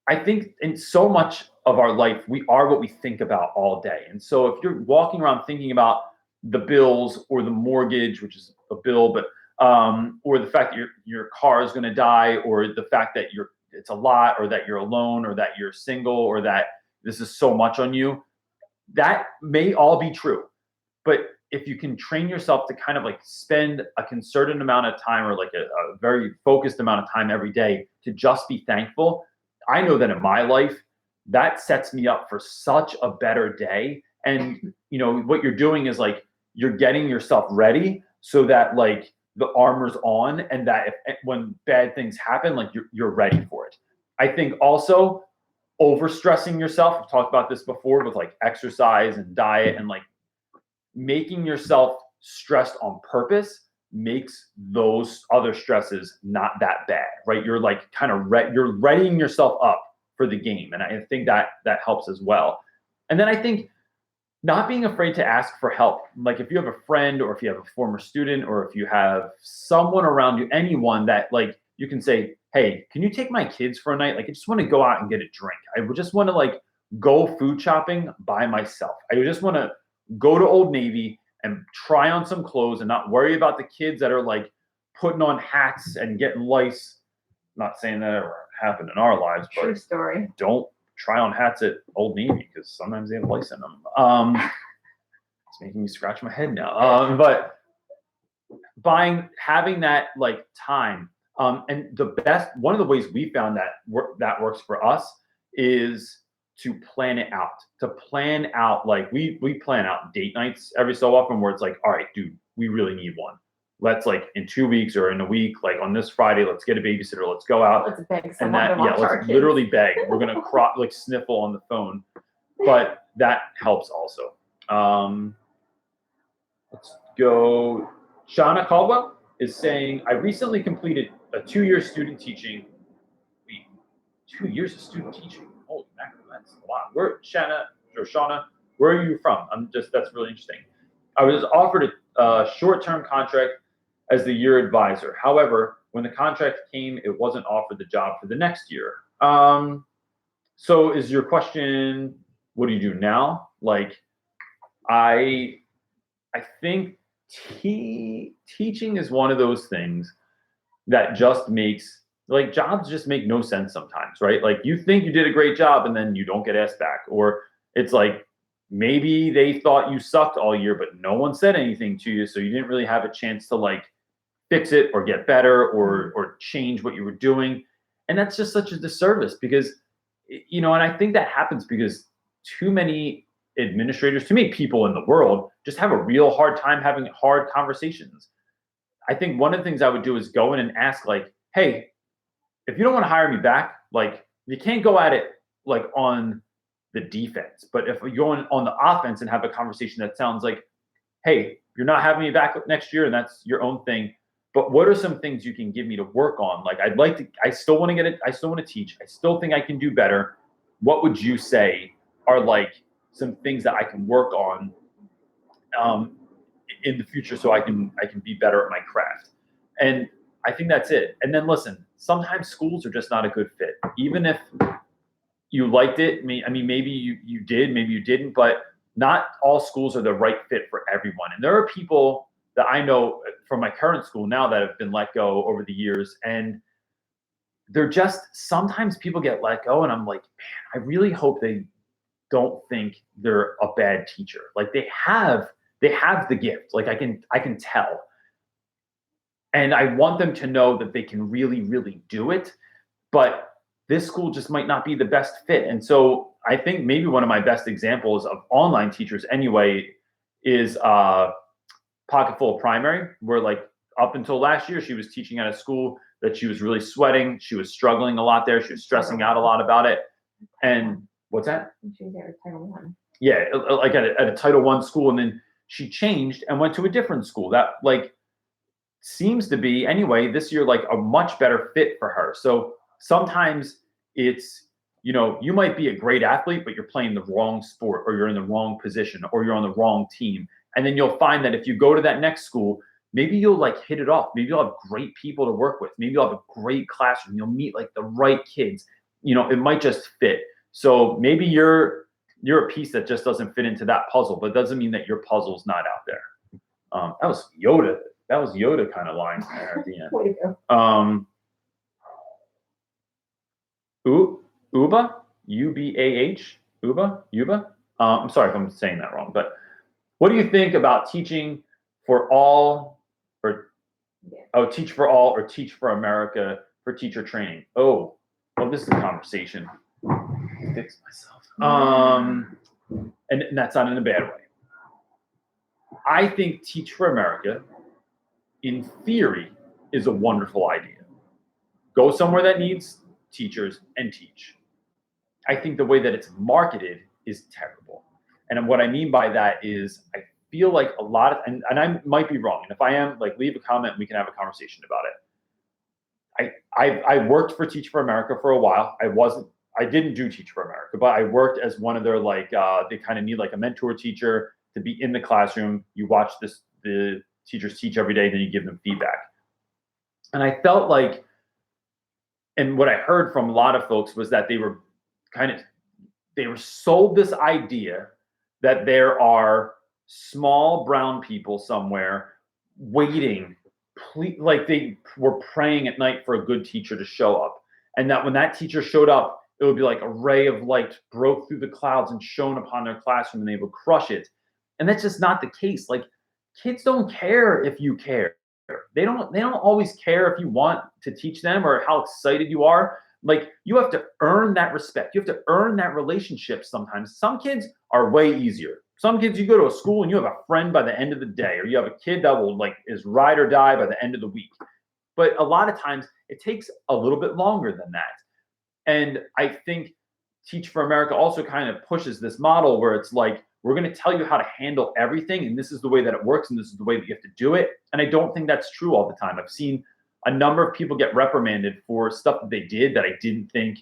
I think in so much of our life, we are what we think about all day. And so if you're walking around thinking about the bills or the mortgage, which is a bill, but or the fact that your car is going to die, or the fact that it's a lot, or that you're alone, or that you're single, or that this is so much on you, that may all be true. But if you can train yourself to kind of like spend a concerted amount of time, or like a very focused amount of time every day to just be thankful, I know that in my life, that sets me up for such a better day. And what you're doing is like you're getting yourself ready so that like the armor's on, and that when bad things happen, like you're ready for it. I think also overstressing yourself, we've talked about this before with like exercise and diet, and like making yourself stressed on purpose makes those other stresses not that bad, right? You're like kind of you're readying yourself up for the game. And I think that helps as well. And then I think not being afraid to ask for help. Like if you have a friend, or if you have a former student, or if you have someone around you, anyone that like you can say, hey, can you take my kids for a night? Like I just want to go out and get a drink. I would just want to like go food shopping by myself. I just want to go to Old Navy and try on some clothes and not worry about the kids that are like putting on hats and getting lice. Not saying that ever happened in our lives, but True story. don't try on hats at Old Navy because sometimes they have lice in them. It's making me scratch my head now. But having that like time, and one of the ways we found that works for us is to plan it out. To plan out, like we plan out date nights every so often where it's like, all right, dude, we really need one. Let's like in 2 weeks or in a week, like on this Friday, let's get a babysitter. Let's go out. Let's beg And someone to watch our let's kids. literally beg. We're gonna like sniffle on the phone, but that helps also. Let's go. Shauna Caldwell is saying, I recently completed a 2-year student teaching. 2 years of student teaching. Holy mackerel, that's a lot. Shauna, where are you from? That's really interesting. I was offered a short-term contract as the year advisor. However, when the contract came, it wasn't offered the job for the next year. So is your question, what do you do now? Like, I think teaching is one of those things that just makes, like, jobs just make no sense sometimes, right? Like you think you did a great job and then you don't get asked back, or it's like maybe they thought you sucked all year, but no one said anything to you, so you didn't really have a chance to like fix it or get better or change what you were doing. And that's just such a disservice because, and I think that happens because too many administrators, too many people in the world just have a real hard time having hard conversations. I think one of the things I would do is go in and ask like, hey, if you don't want to hire me back, like you can't go at it like on the defense. But if you go on the offense and have a conversation that sounds like, hey, you're not having me back next year and that's your own thing, but what are some things you can give me to work on? Like I still want to get it. I still want to teach. I still think I can do better. What would you say are like some things that I can work on in the future so I can be better at my craft? And I think that's it. And then listen, sometimes schools are just not a good fit. Even if you liked it, I mean, maybe you did, maybe you didn't, but not all schools are the right fit for everyone. And there are people that I know from my current school now that have been let go over the years, and they're just, sometimes people get let go and I'm like, man, I really hope they don't think they're a bad teacher. Like they have the gift. Like I can tell. And I want them to know that they can really, really do it. But this school just might not be the best fit. And so I think maybe one of my best examples of online teachers anyway is Pocketful of Primary, where like up until last year, she was teaching at a school that she was really sweating. She was struggling a lot there. She was stressing out a lot about it. And what's that? She was there at Title I. Yeah, like at a Title I school. And then she changed and went to a different school that like seems to be anyway this year like a much better fit for her. So sometimes it's, you might be a great athlete, but you're playing the wrong sport, or you're in the wrong position, or you're on the wrong team. And then you'll find that if you go to that next school, maybe you'll like hit it off. Maybe you'll have great people to work with. Maybe you'll have a great classroom. You'll meet like the right kids. It might just fit. So maybe you're a piece that just doesn't fit into that puzzle, but it doesn't mean that your puzzle's not out there. That was Yoda. That was Yoda kind of line there at the end. Way to go. Uba, U-B-A-H, Uba. I'm sorry if I'm saying that wrong, but what do you think about teaching for all, teach for all or teach for America for teacher training? Oh, well, this is a conversation. Fix myself. And that's not in a bad way. I think Teach for America, in theory, is a wonderful idea. Go somewhere that needs teachers and teach. I think the way that it's marketed is terrible. And what I mean by that is I feel like a lot of, and I might be wrong, and if I am, like, leave a comment and we can have a conversation about it. I worked for Teach for America for a while. I didn't do Teach for America, but I worked as one of their, like, they kind of need like a mentor teacher to be in the classroom. You watch the teachers teach every day, then you give them feedback. And I felt like, and what I heard from a lot of folks was that they were sold this idea that there are small brown people somewhere waiting, like they were praying at night for a good teacher to show up. And that when that teacher showed up, it would be like a ray of light broke through the clouds and shone upon their classroom and they would crush it. And that's just not the case. Like, kids don't care if you care. They don't always care if you want to teach them or how excited you are. Like, you have to earn that respect. You have to earn that relationship sometimes. Some kids are way easier. Some kids, you go to a school and you have a friend by the end of the day, or you have a kid that will, like, is ride or die by the end of the week. But a lot of times it takes a little bit longer than that. And I think Teach for America also kind of pushes this model where it's like, we're going to tell you how to handle everything, and this is the way that it works, and this is the way that you have to do it. And I don't think that's true all the time. I've seen a number of people get reprimanded for stuff that they did that I didn't think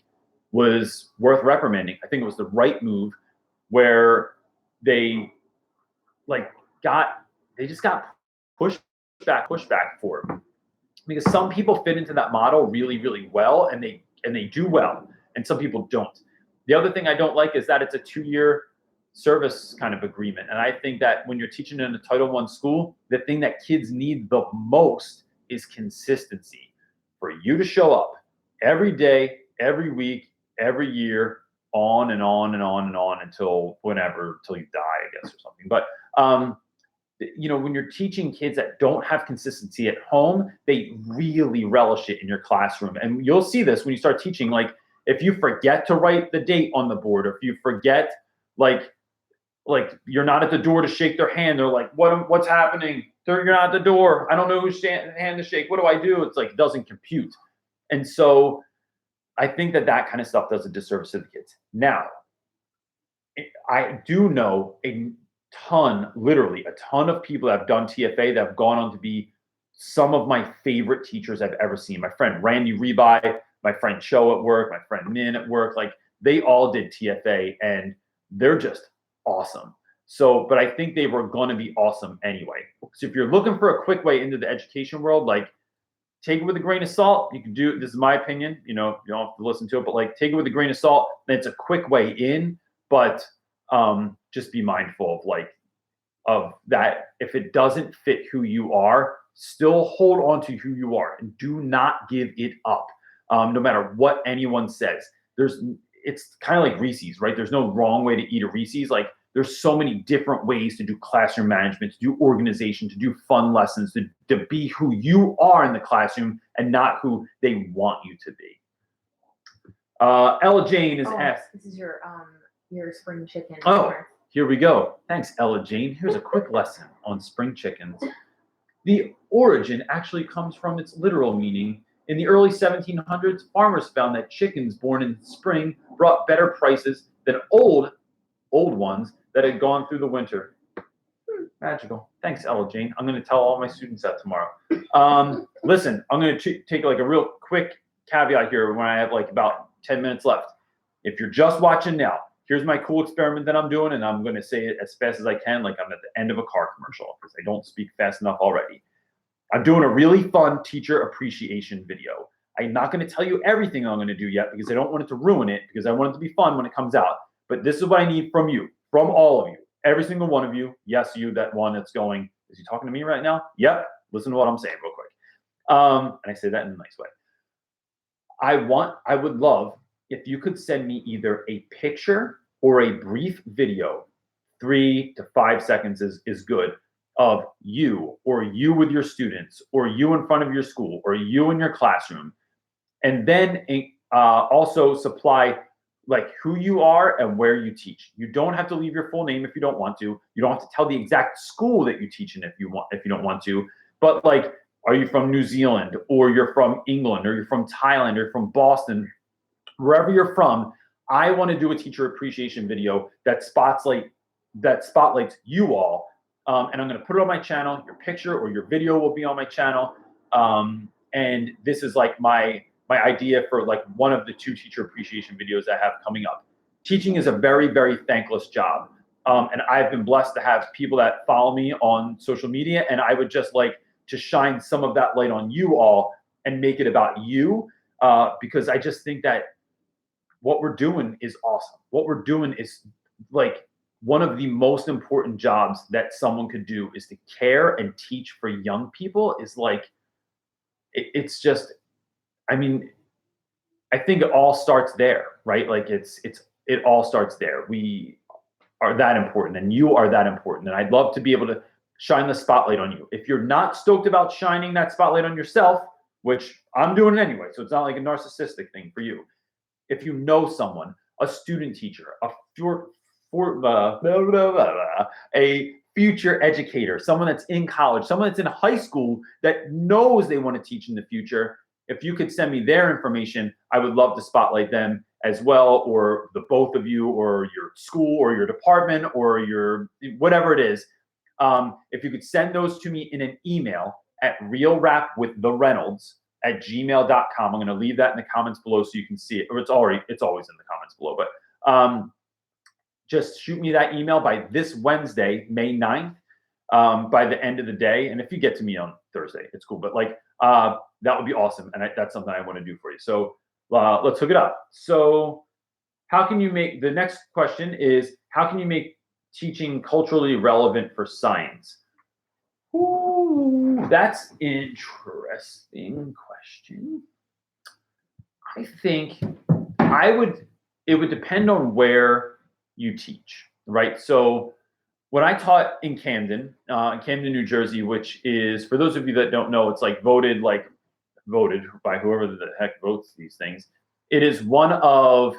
was worth reprimanding. I think it was the right move where they just got pushed back for it. Because some people fit into that model really, really well, and they do well, and some people don't. The other thing I don't like is that it's a 2-year service kind of agreement. And I think that when you're teaching in a Title I school, the thing that kids need the most is consistency. For you to show up every day, every week, every year, on and on and on and on until whenever, until you die, I guess, or something. But when you're teaching kids that don't have consistency at home, they really relish it in your classroom. And you'll see this when you start teaching. Like, if you forget to write the date on the board, or if you forget, like you're not at the door to shake their hand, they're like, what's happening? You're not at the door. I don't know whose hand to shake. What do I do? It's like, it doesn't compute. And so I think that kind of stuff does a disservice to the kids. Now, I do know literally a ton of people that have done TFA that have gone on to be some of my favorite teachers I've ever seen. My friend Randy Rebai, my friend Cho at work, my friend Min at work, like, they all did TFA and they're just awesome. So, but I think they were going to be awesome anyway. So if you're looking for a quick way into the education world, like, take it with a grain of salt. You can do, this is my opinion, you don't have to listen to it, but like, take it with a grain of salt. And it's a quick way in, but just be mindful of that. If it doesn't fit who you are, still hold on to who you are and do not give it up. No matter what anyone says. It's kind of like Reese's, right? There's no wrong way to eat a Reese's. Like, there's so many different ways to do classroom management, to do organization, to do fun lessons, to be who you are in the classroom and not who they want you to be. Ella Jane is asked. This is your spring chicken. Oh, here we go. Thanks, Ella Jane. Here's a quick lesson on spring chickens. The origin actually comes from its literal meaning. In the early 1700s, farmers found that chickens born in spring brought better prices than old ones that had gone through the winter. Magical. Thanks, Ella Jane. I'm going to tell all my students that tomorrow. Listen, I'm going to take like a real quick caveat here when I have like about 10 minutes left. If you're just watching now, here's my cool experiment that I'm doing, and I'm going to say it as fast as I can, like I'm at the end of a car commercial, because I don't speak fast enough already. I'm doing a really fun teacher appreciation video. I'm not going to tell you everything I'm going to do yet because I don't want it to ruin it, because I want it to be fun when it comes out. But this is what I need from you, from all of you, every single one of you. Yes, you, that one that's going, is he talking to me right now? Yep. Listen to what I'm saying real quick. And I say that in a nice way. I would love if you could send me either a picture or a brief video, 3 to 5 seconds is good, of you, or you with your students, or you in front of your school, or you in your classroom. And then also supply like who you are and where you teach. You don't have to leave your full name if you don't want to. You don't have to tell the exact school that you teach in if you don't want to. But like, are you from New Zealand, or you're from England, or you're from Thailand, or you're from Boston, wherever you're from? I want to do a teacher appreciation video that spotlights you all. And I'm going to put it on my channel. Your picture or your video will be on my channel. And this is like my idea for like one of the 2 teacher appreciation videos I have coming up. Teaching is a very, very thankless job. And I've been blessed to have people that follow me on social media. And I would just like to shine some of that light on you all and make it about you, because I just think that what we're doing is awesome. What we're doing is like one of the most important jobs that someone could do, is to care and teach for young people. Is like, it's just, I mean, I think it all starts there, right? Like it all starts there. We are that important, and you are that important. And I'd love to be able to shine the spotlight on you. If you're not stoked about shining that spotlight on yourself, which I'm doing anyway, so it's not like a narcissistic thing for you. If you know someone, a student teacher, a future educator, someone that's in college, someone that's in high school that knows they want to teach in the future, if you could send me their information, I would love to spotlight them as well, or the both of you, or your school, or your department, or your whatever it is. If you could send those to me in an email at realrapwiththereynolds@gmail.com. I'm going to leave that in the comments below so you can see it, or it's always in the comments below. But just shoot me that email by this Wednesday, May 9th, by the end of the day. And if you get to me on Thursday, it's cool. But like, that would be awesome. And that's something I want to do for you. So let's hook it up. So how can you make, the next question is, how can you make teaching culturally relevant for science? Ooh, that's interesting question. I think it would depend on where you teach, right? So when I taught in Camden, New Jersey, which is, for those of you that don't know, it's like voted by whoever the heck votes these things. It is one of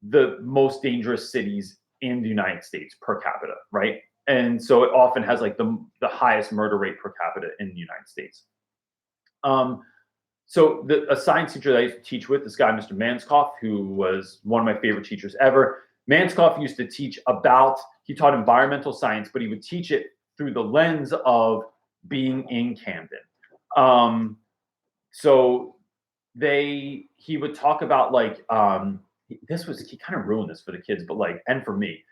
the most dangerous cities in the United States per capita, right? And so it often has like the highest murder rate per capita in the United States. So a science teacher that I used to teach with, this guy, Mr. Manskoff, who was one of my favorite teachers ever. Manskoff used to teach he taught environmental science, but he would teach it through the lens of being in Camden. So he would talk about like, he kind of ruined this for the kids, but like, and for me.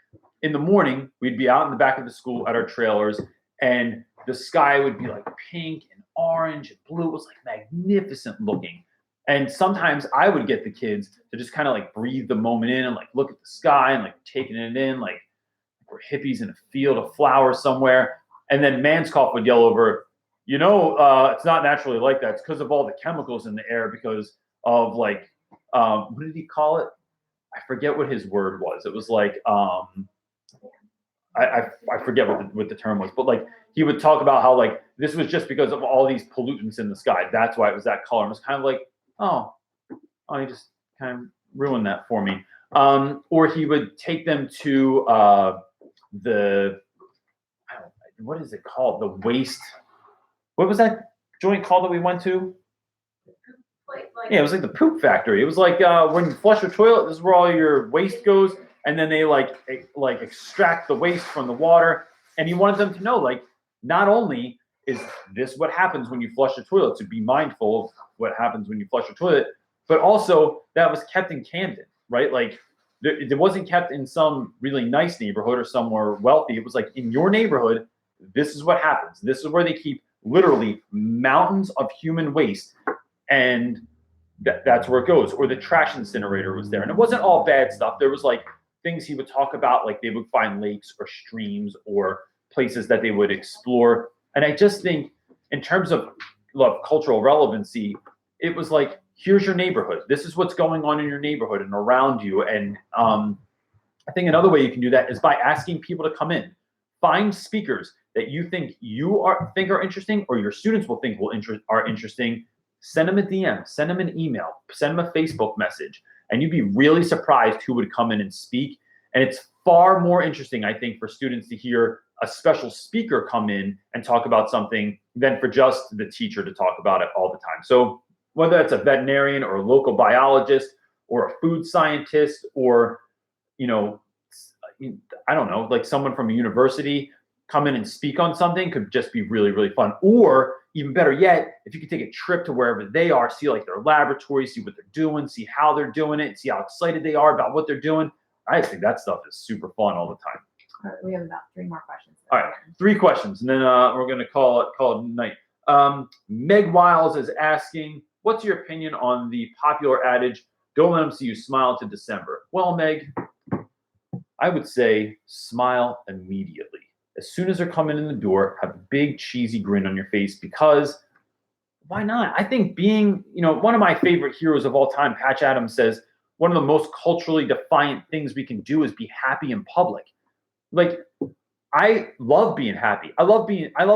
In the morning, we'd be out in the back of the school at our trailers, and the sky would be like pink and orange and blue. It was like magnificent looking. And sometimes I would get the kids to just kind of like breathe the moment in and like look at the sky and like taking it in, like we're hippies in a field of flowers somewhere. And then Manskoff would yell over, it's not naturally like that. It's because of all the chemicals in the air, because of like, what did he call it? I forget what his word was. It was like, I forget what the term was, but like he would talk about how like this was just because of all these pollutants in the sky. That's why it was that color. And it was kind of like, oh, he just kind of ruined that for me. Or he would take them to what is it called? The waste. What was that joint called that we went to? Yeah, it was like the poop factory. It was like when you flush your toilet, this is where all your waste goes. And then they like extract the waste from the water. And he wanted them to know, like, not only is this what happens when you flush the toilet, to be mindful of what happens when you flush your toilet, but also that was kept in Camden, right? Like it wasn't kept in some really nice neighborhood or somewhere wealthy. It was like in your neighborhood, this is what happens. This is where they keep literally mountains of human waste, and that's where it goes. Or the trash incinerator was there, and it wasn't all bad stuff. There was like things he would talk about, like they would find lakes or streams or places that they would explore. And I just think, in terms of cultural relevancy, it was like, here's your neighborhood. This is what's going on in your neighborhood and around you. And I think another way you can do that is by asking people to come in. Find speakers that you think are interesting, or your students will think are interesting. Send them a DM, send them an email, send them a Facebook message, and you'd be really surprised who would come in and speak. And it's far more interesting, I think, for students to hear a special speaker come in and talk about something than for just the teacher to talk about it all the time. So whether it's a veterinarian or a local biologist or a food scientist, or, I don't know, like someone from a university come in and speak on something, could just be really, really fun. Or even better yet, if you could take a trip to wherever they are, see like their laboratory, see what they're doing, see how they're doing it, see how excited they are about what they're doing. I think that stuff is super fun all the time. All right, we have about 3 more questions. All right, 3 questions, and then we're going to call it night. Meg Wiles is asking, what's your opinion on the popular adage, don't let them see you smile to December? Well, Meg, I would say smile immediately. As soon as they're coming in the door, have a big cheesy grin on your face, because why not? I think being, one of my favorite heroes of all time, Patch Adams, says one of the most culturally defiant things we can do is be happy in public. Like, I love being happy. I love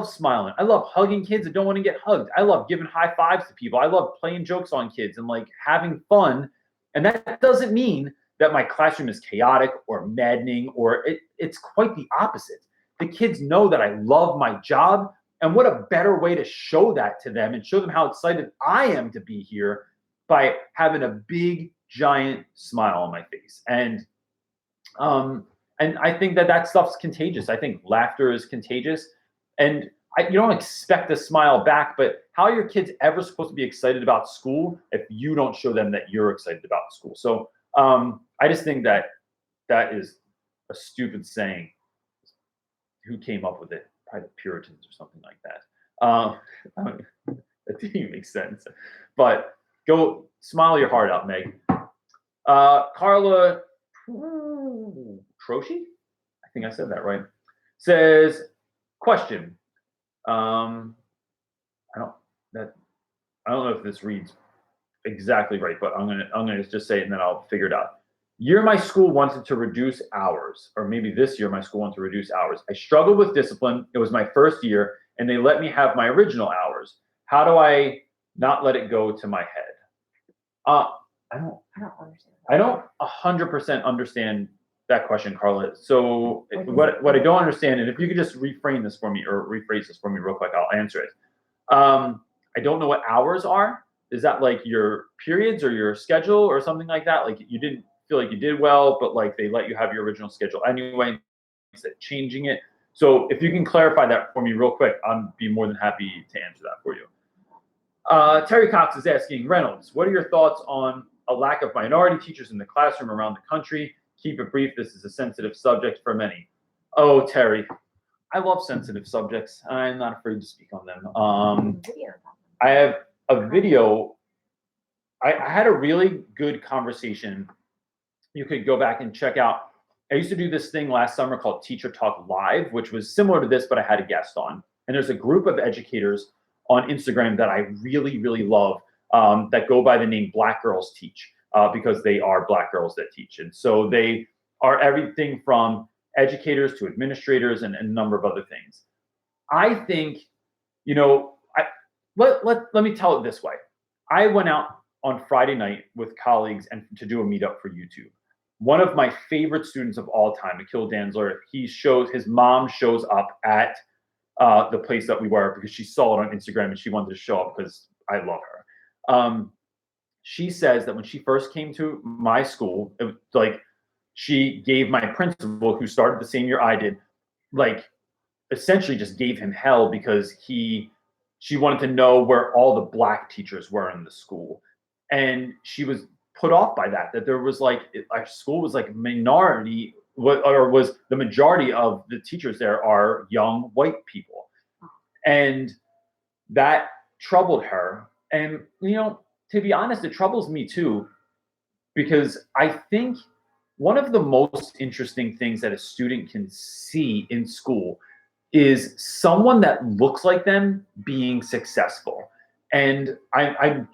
smiling. I love hugging kids that don't want to get hugged. I love giving high fives to people. I love playing jokes on kids and like having fun. And that doesn't mean that my classroom is chaotic or maddening, or it's quite the opposite. The kids know that I love my job, and what a better way to show that to them and show them how excited I am to be here by having a big, giant smile on my face. And I think that stuff's contagious. I think laughter is contagious, and you don't expect a smile back, but how are your kids ever supposed to be excited about school if you don't show them that you're excited about school? So I just think that is a stupid saying. Who came up with it? Probably the Puritans or something like that. That didn't even make sense. But go smile your heart out, Meg. Carla Troshi, I think I said that right, says, question. I don't know if this reads exactly right, but I'm gonna just say it and then I'll figure it out. Year my school wanted to reduce hours, or maybe this year my school wanted to reduce hours. I struggled with discipline. It was my first year, and they let me have my original hours. How do I not let it go to my head? I don't understand. I don't 100% understand that question, Carla. So what I don't understand, and if you could just reframe this for me or rephrase this for me real quick, I'll answer it. I don't know what hours are. Is that like your periods or your schedule or something like that? Like you didn't feel like you did well, but like they let you have your original schedule anyway, instead of changing it. So if you can clarify that for me real quick, I'd be more than happy to answer that for you. Terry Cox is asking, Reynolds, what are your thoughts on a lack of minority teachers in the classroom around the country? Keep it brief. This is a sensitive subject for many. Oh, Terry, I love sensitive subjects. I'm not afraid to speak on them. I have a video. I had a really good conversation. You could go back and check out. I used to do this thing last summer called Teacher Talk Live, which was similar to this, but I had a guest on. And there's a group of educators on Instagram that I really, really love that go by the name Black Girls Teach because they are Black girls that teach. And so they are everything from educators to administrators and a number of other things. I think, let me tell it this way. I went out on Friday night with colleagues and to do a meetup for YouTube. One of my favorite students of all time, Akil Danzler, his mom shows up at the place that we were because she saw it on Instagram and she wanted to show up because I love her. She says that when she first came to my school, it was like she gave my principal, who started the same year I did, like essentially just gave him hell because she wanted to know where all the Black teachers were in the school. And she was put off by that there was like, our school was like minority, or was the majority of the teachers there are young white people. And that troubled her. And, to be honest, it troubles me too, because I think one of the most interesting things that a student can see in school is someone that looks like them being successful. And I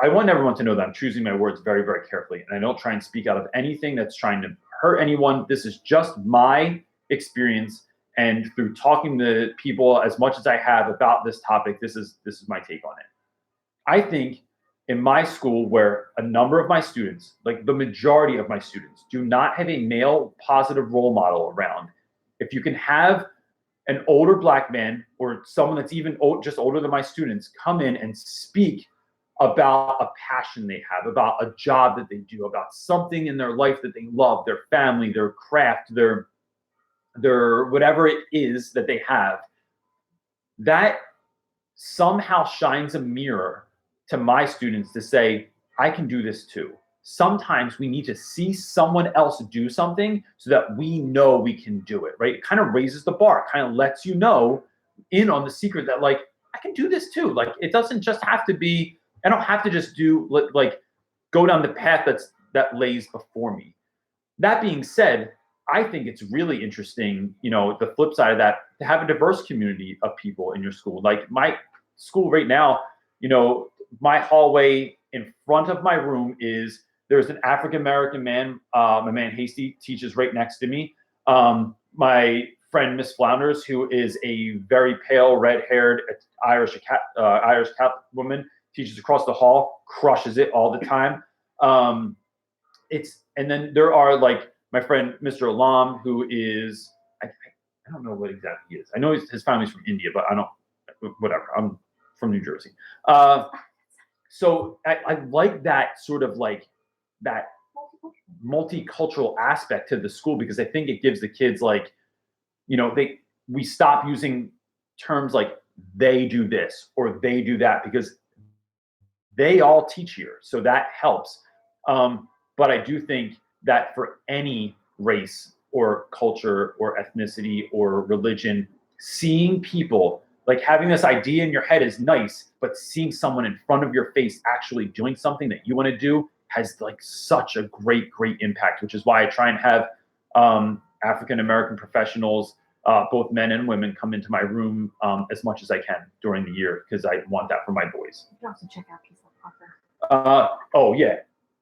want everyone to know that I'm choosing my words very, very carefully. And I don't try and speak out of anything that's trying to hurt anyone. This is just my experience. And through talking to people as much as I have about this topic, this is my take on it. I think in my school, where a number of my students, like the majority of my students, do not have a male positive role model around, if you can have an older Black man or someone that's even just older than my students come in and speak about a passion they have, about a job that they do, about something in their life that they love, their family, their craft, their whatever it is that they have, that somehow shines a mirror to my students to say, I can do this too. Sometimes we need to see someone else do something so that we know we can do it, right? It kind of raises the bar, kind of lets you know in on the secret that, like, I can do this too. Like, it doesn't just have to be, I don't have to just do, like, go down the path that lays before me. That being said, I think it's really interesting, the flip side of that, to have a diverse community of people in your school. Like my school right now, my hallway in front of my room there's an African-American man, my man Hasty teaches right next to me. My friend Miss Flounders, who is a very pale, red-haired Irish Catholic woman, teaches across the hall, crushes it all the time. And then there are, like, my friend Mr. Alam, who is, I don't know what exactly he is. I know his family's from India, but I don't, whatever. I'm from New Jersey. So I like that sort of, like, that multicultural aspect to the school, because I think it gives the kids, like, we stop using terms like they do this or they do that, because they all teach here. So that helps. But I do think that for any race or culture or ethnicity or religion, seeing people, like, having this idea in your head is nice, but seeing someone in front of your face actually doing something that you want to do has, like, such a great, great impact, which is why I try and have African-American professionals, both men and women, come into my room as much as I can during the year, because I want that for my boys. You can also check out Peace Love Parker. Oh, yeah.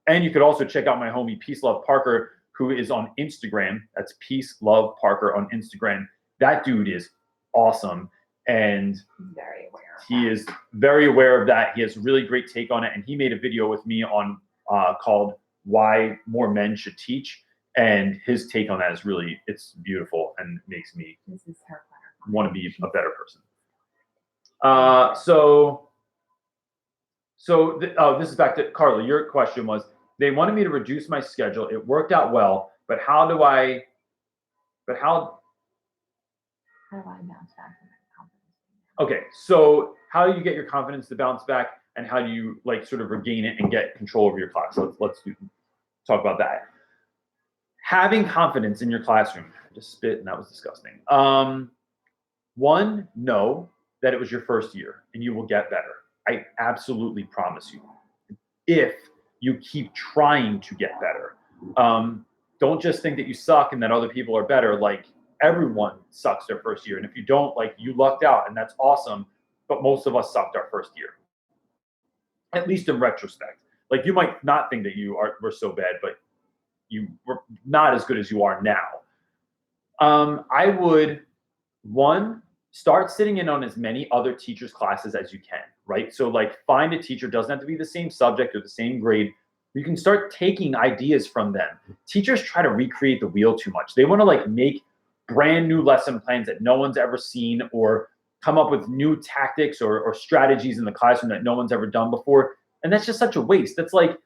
And you could also check out my homie Peace Love Parker, who is on Instagram. That's Peace Love Parker on Instagram. That dude is awesome. And Very aware. He is very aware of that. He has a really great take on it. And he made a video with me on called Why More Men Should Teach. And his take on that is really, it's beautiful and makes me want to be a better person. This is back to Carla. Your question was, they wanted me to reduce my schedule. It worked out well, but how do I bounce back from that confidence? Okay, so how do you get your confidence to bounce back, and how do you, like, sort of regain it and get control over your class? So let's talk about that. Having confidence in your classroom. I just spit, and that was disgusting. One, know that it was your first year, and you will get better. I absolutely promise you. If you keep trying to get better, don't just think that you suck and that other people are better. Like, everyone sucks their first year, and if you don't, like, you lucked out, and that's awesome. But most of us sucked our first year, at least in retrospect. Like, you might not think that were so bad, but you were not as good as you are now. I would, one, start sitting in on as many other teachers' classes as you can, right? So, like, find a teacher, doesn't have to be the same subject or the same grade. You can start taking ideas from them. Teachers try to recreate the wheel too much. They want to, like, make brand new lesson plans that no one's ever seen, or come up with new tactics or strategies in the classroom that no one's ever done before. And that's just such a waste. That's like,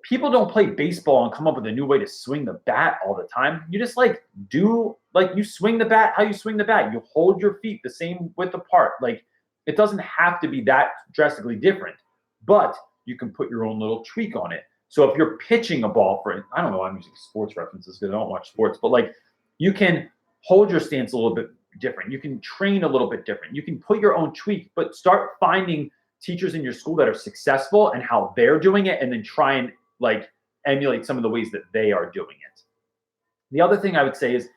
people don't play baseball and come up with a new way to swing the bat all the time. You just, like, you swing the bat how you swing the bat. You hold your feet the same width apart. Like, it doesn't have to be that drastically different, but you can put your own little tweak on it. So if you're pitching a ball I don't know, I'm using sports references because I don't watch sports, but, like, you can hold your stance a little bit different. You can train a little bit different. You can put your own tweak, but start finding teachers in your school that are successful and how they're doing it, and then try and like emulate some of the ways that they are doing it. The other thing I would say is,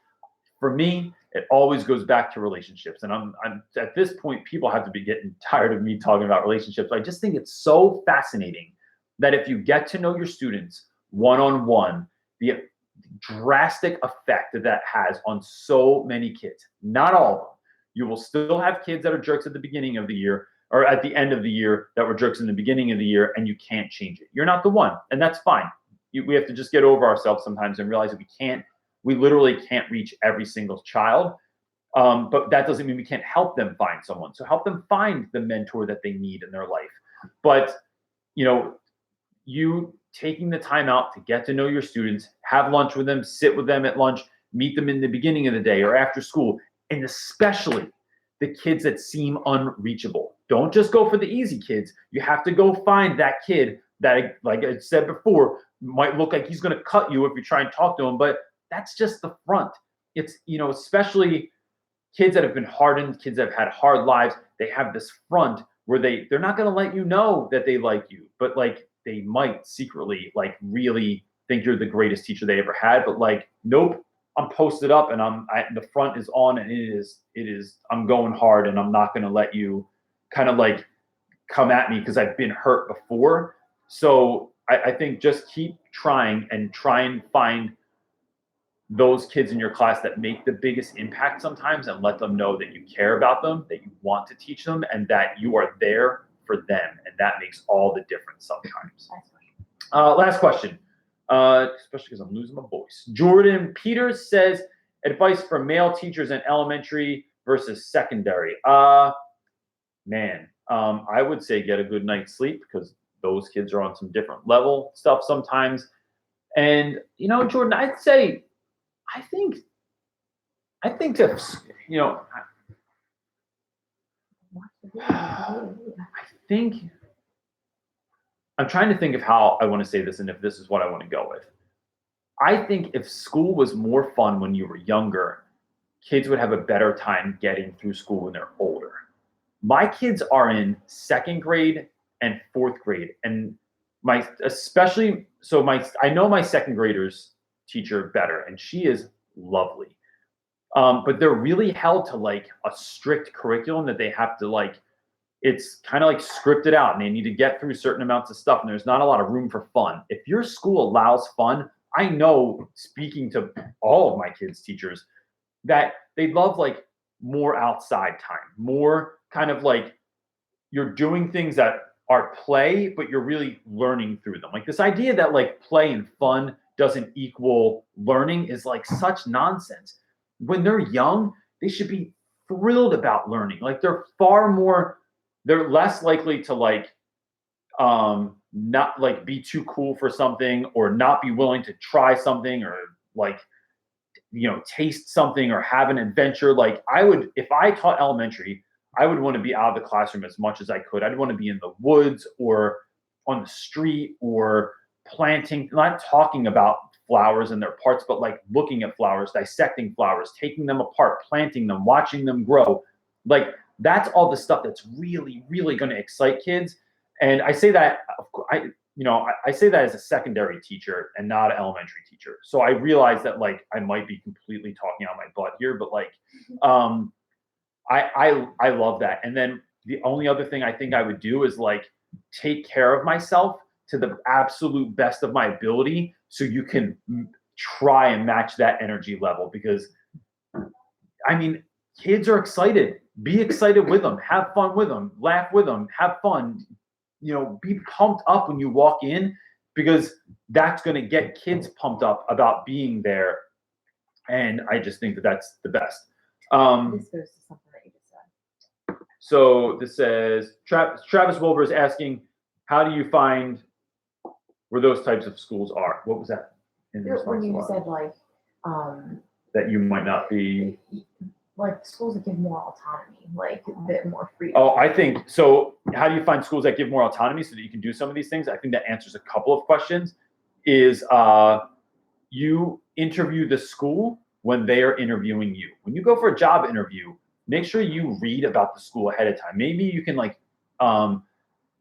for me, it always goes back to relationships. And I'm at this point, people have to be getting tired of me talking about relationships. I just think it's so fascinating that if you get to know your students one-on-one, the drastic effect that has on so many kids. Not all of them. You will still have kids that are jerks at the beginning of the year or at the end of the year that were jerks in the beginning of the year, and you can't change it. You're not the one, and that's fine. We have to just get over ourselves sometimes and realize that we literally can't reach every single child. But that doesn't mean we can't help them find someone. So help them find the mentor that they need in their life. But, you taking the time out to get to know your students, have lunch with them, sit with them at lunch, meet them in the beginning of the day or after school, and especially the kids that seem unreachable. Don't just go for the easy kids. You have to go find that kid that, like I said before, might look like he's going to cut you if you try and talk to him, but that's just the front. It's, especially kids that have been hardened, kids that have had hard lives, they have this front where they're not going to let you know that they like you, but like they might secretly like really think you're the greatest teacher they ever had, but like, nope, I'm posted up and the front is on, and it is, I'm going hard, and I'm not going to let you kind of like come at me because I've been hurt before. So I think just keep trying and try and find those kids in your class that make the biggest impact sometimes, and let them know that you care about them, that you want to teach them, and that you are there for them. And that makes all the difference sometimes. Last question, especially because I'm losing my voice. Jordan Peters says, advice for male teachers in elementary versus secondary. Man, I would say get a good night's sleep, because those kids are on some different level stuff sometimes. And, Jordan, I'd say, I think that, I think I'm trying to think of how I want to say this and if this is what I want to go with. I think if school was more fun when you were younger, kids would have a better time getting through school when they're older. My kids are in second grade and fourth grade, and I know my second grader's teacher better, and she is lovely. But they're really held to like a strict curriculum that they have to like, it's kind of like scripted out, and they need to get through certain amounts of stuff, and there's not a lot of room for fun. If your school allows fun, I know, speaking to all of my kids' teachers, that they love like more outside time, more kind of like you're doing things that are play, but you're really learning through them. Like this idea that like play and fun doesn't equal learning is like such nonsense. When they're young, they should be thrilled about learning. Like they're less likely to like not like be too cool for something, or not be willing to try something, or like taste something or have an adventure. Like if I taught elementary, I would want to be out of the classroom as much as I could. I'd want to be in the woods or on the street or planting, not talking about flowers and their parts, but like looking at flowers, dissecting flowers, taking them apart, planting them, watching them grow. Like that's all the stuff that's really, really going to excite kids. And I say that, I say that as a secondary teacher and not an elementary teacher. So I realize that like I might be completely talking out my butt here, but like I love that. And then the only other thing I think I would do is like take care of myself to the absolute best of my ability, so you can try and match that energy level. Because I mean, kids are excited. Be excited with them. Have fun with them. Laugh with them. Have fun. Be pumped up when you walk in, because that's going to get kids pumped up about being there. And I just think that that's the best. This goes to something that you just said. So this says, Travis Wilbur is asking, how do you find where those types of schools are? What was that? When you said like that you might not be like schools that give more autonomy, like a bit more freedom. Oh, I think so. How do you find schools that give more autonomy so that you can do some of these things? I think that answers a couple of questions. Is you interview the school when they are interviewing you. When you go for a job interview, make sure you read about the school ahead of time. Maybe you can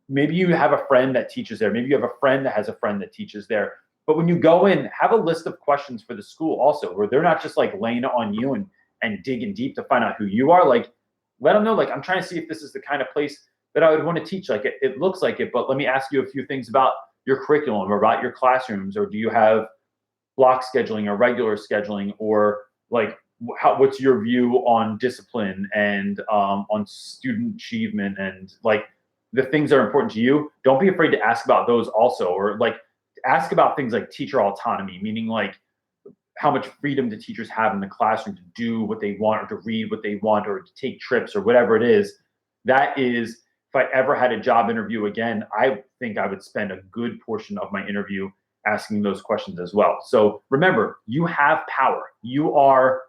maybe you have a friend that teaches there. Maybe you have a friend that has a friend that teaches there. But when you go in, have a list of questions for the school also, where they're not just like laying it on you and digging deep to find out who you are. Like, let them know, like, I'm trying to see if this is the kind of place that I would want to teach. Like, it looks like it, but let me ask you a few things about your curriculum or about your classrooms, or do you have block scheduling or regular scheduling, or like what's your view on discipline and on student achievement, and like the things that are important to you. Don't be afraid to ask about those also, or like ask about things like teacher autonomy, meaning like how much freedom do teachers have in the classroom to do what they want, or to read what they want, or to take trips, or whatever it is. That is, if I ever had a job interview again, I think I would spend a good portion of my interview asking those questions as well. So remember, you have power. You are,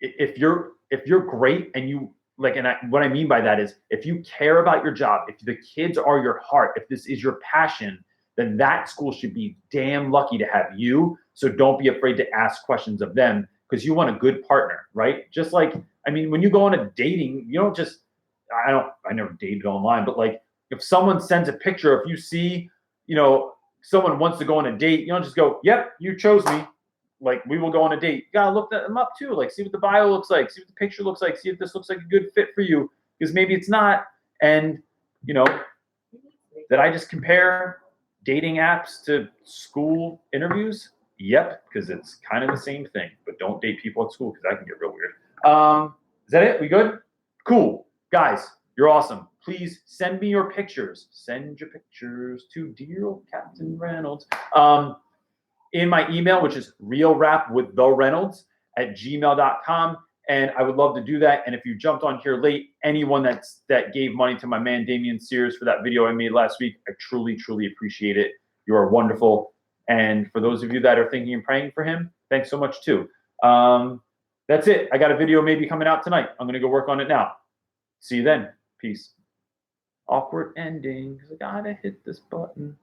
if you're great and you like, and what I mean by that is, if you care about your job, if the kids are your heart, if this is your passion, then that school should be damn lucky to have you. So don't be afraid to ask questions of them, because you want a good partner, right? Just like, I mean, when you go on a dating, you don't just, I never dated online, but like if someone sends a picture, if you see, someone wants to go on a date, you don't just go, yep, you chose me. Like, we will go on a date. You gotta look them up too. Like, see what the bio looks like, see what the picture looks like, see if this looks like a good fit for you, because maybe it's not. And did I just compare dating apps to school interviews? Yep, because it's kind of the same thing. But don't date people at school, because that can get real weird. Is that it? We good? Cool. Guys, you're awesome. Please send me your pictures. Send your pictures to dear old Captain Reynolds. In my email, which is realrapwiththereynolds@gmail.com. And I would love to do that. And if you jumped on here late, anyone that gave money to my man Damian Sears for that video I made last week, I truly, truly appreciate it. You are wonderful. And for those of you that are thinking and praying for him, thanks so much too. That's it. I got a video maybe coming out tonight. I'm going to go work on it now. See you then. Peace. Awkward ending, because I gotta hit this button.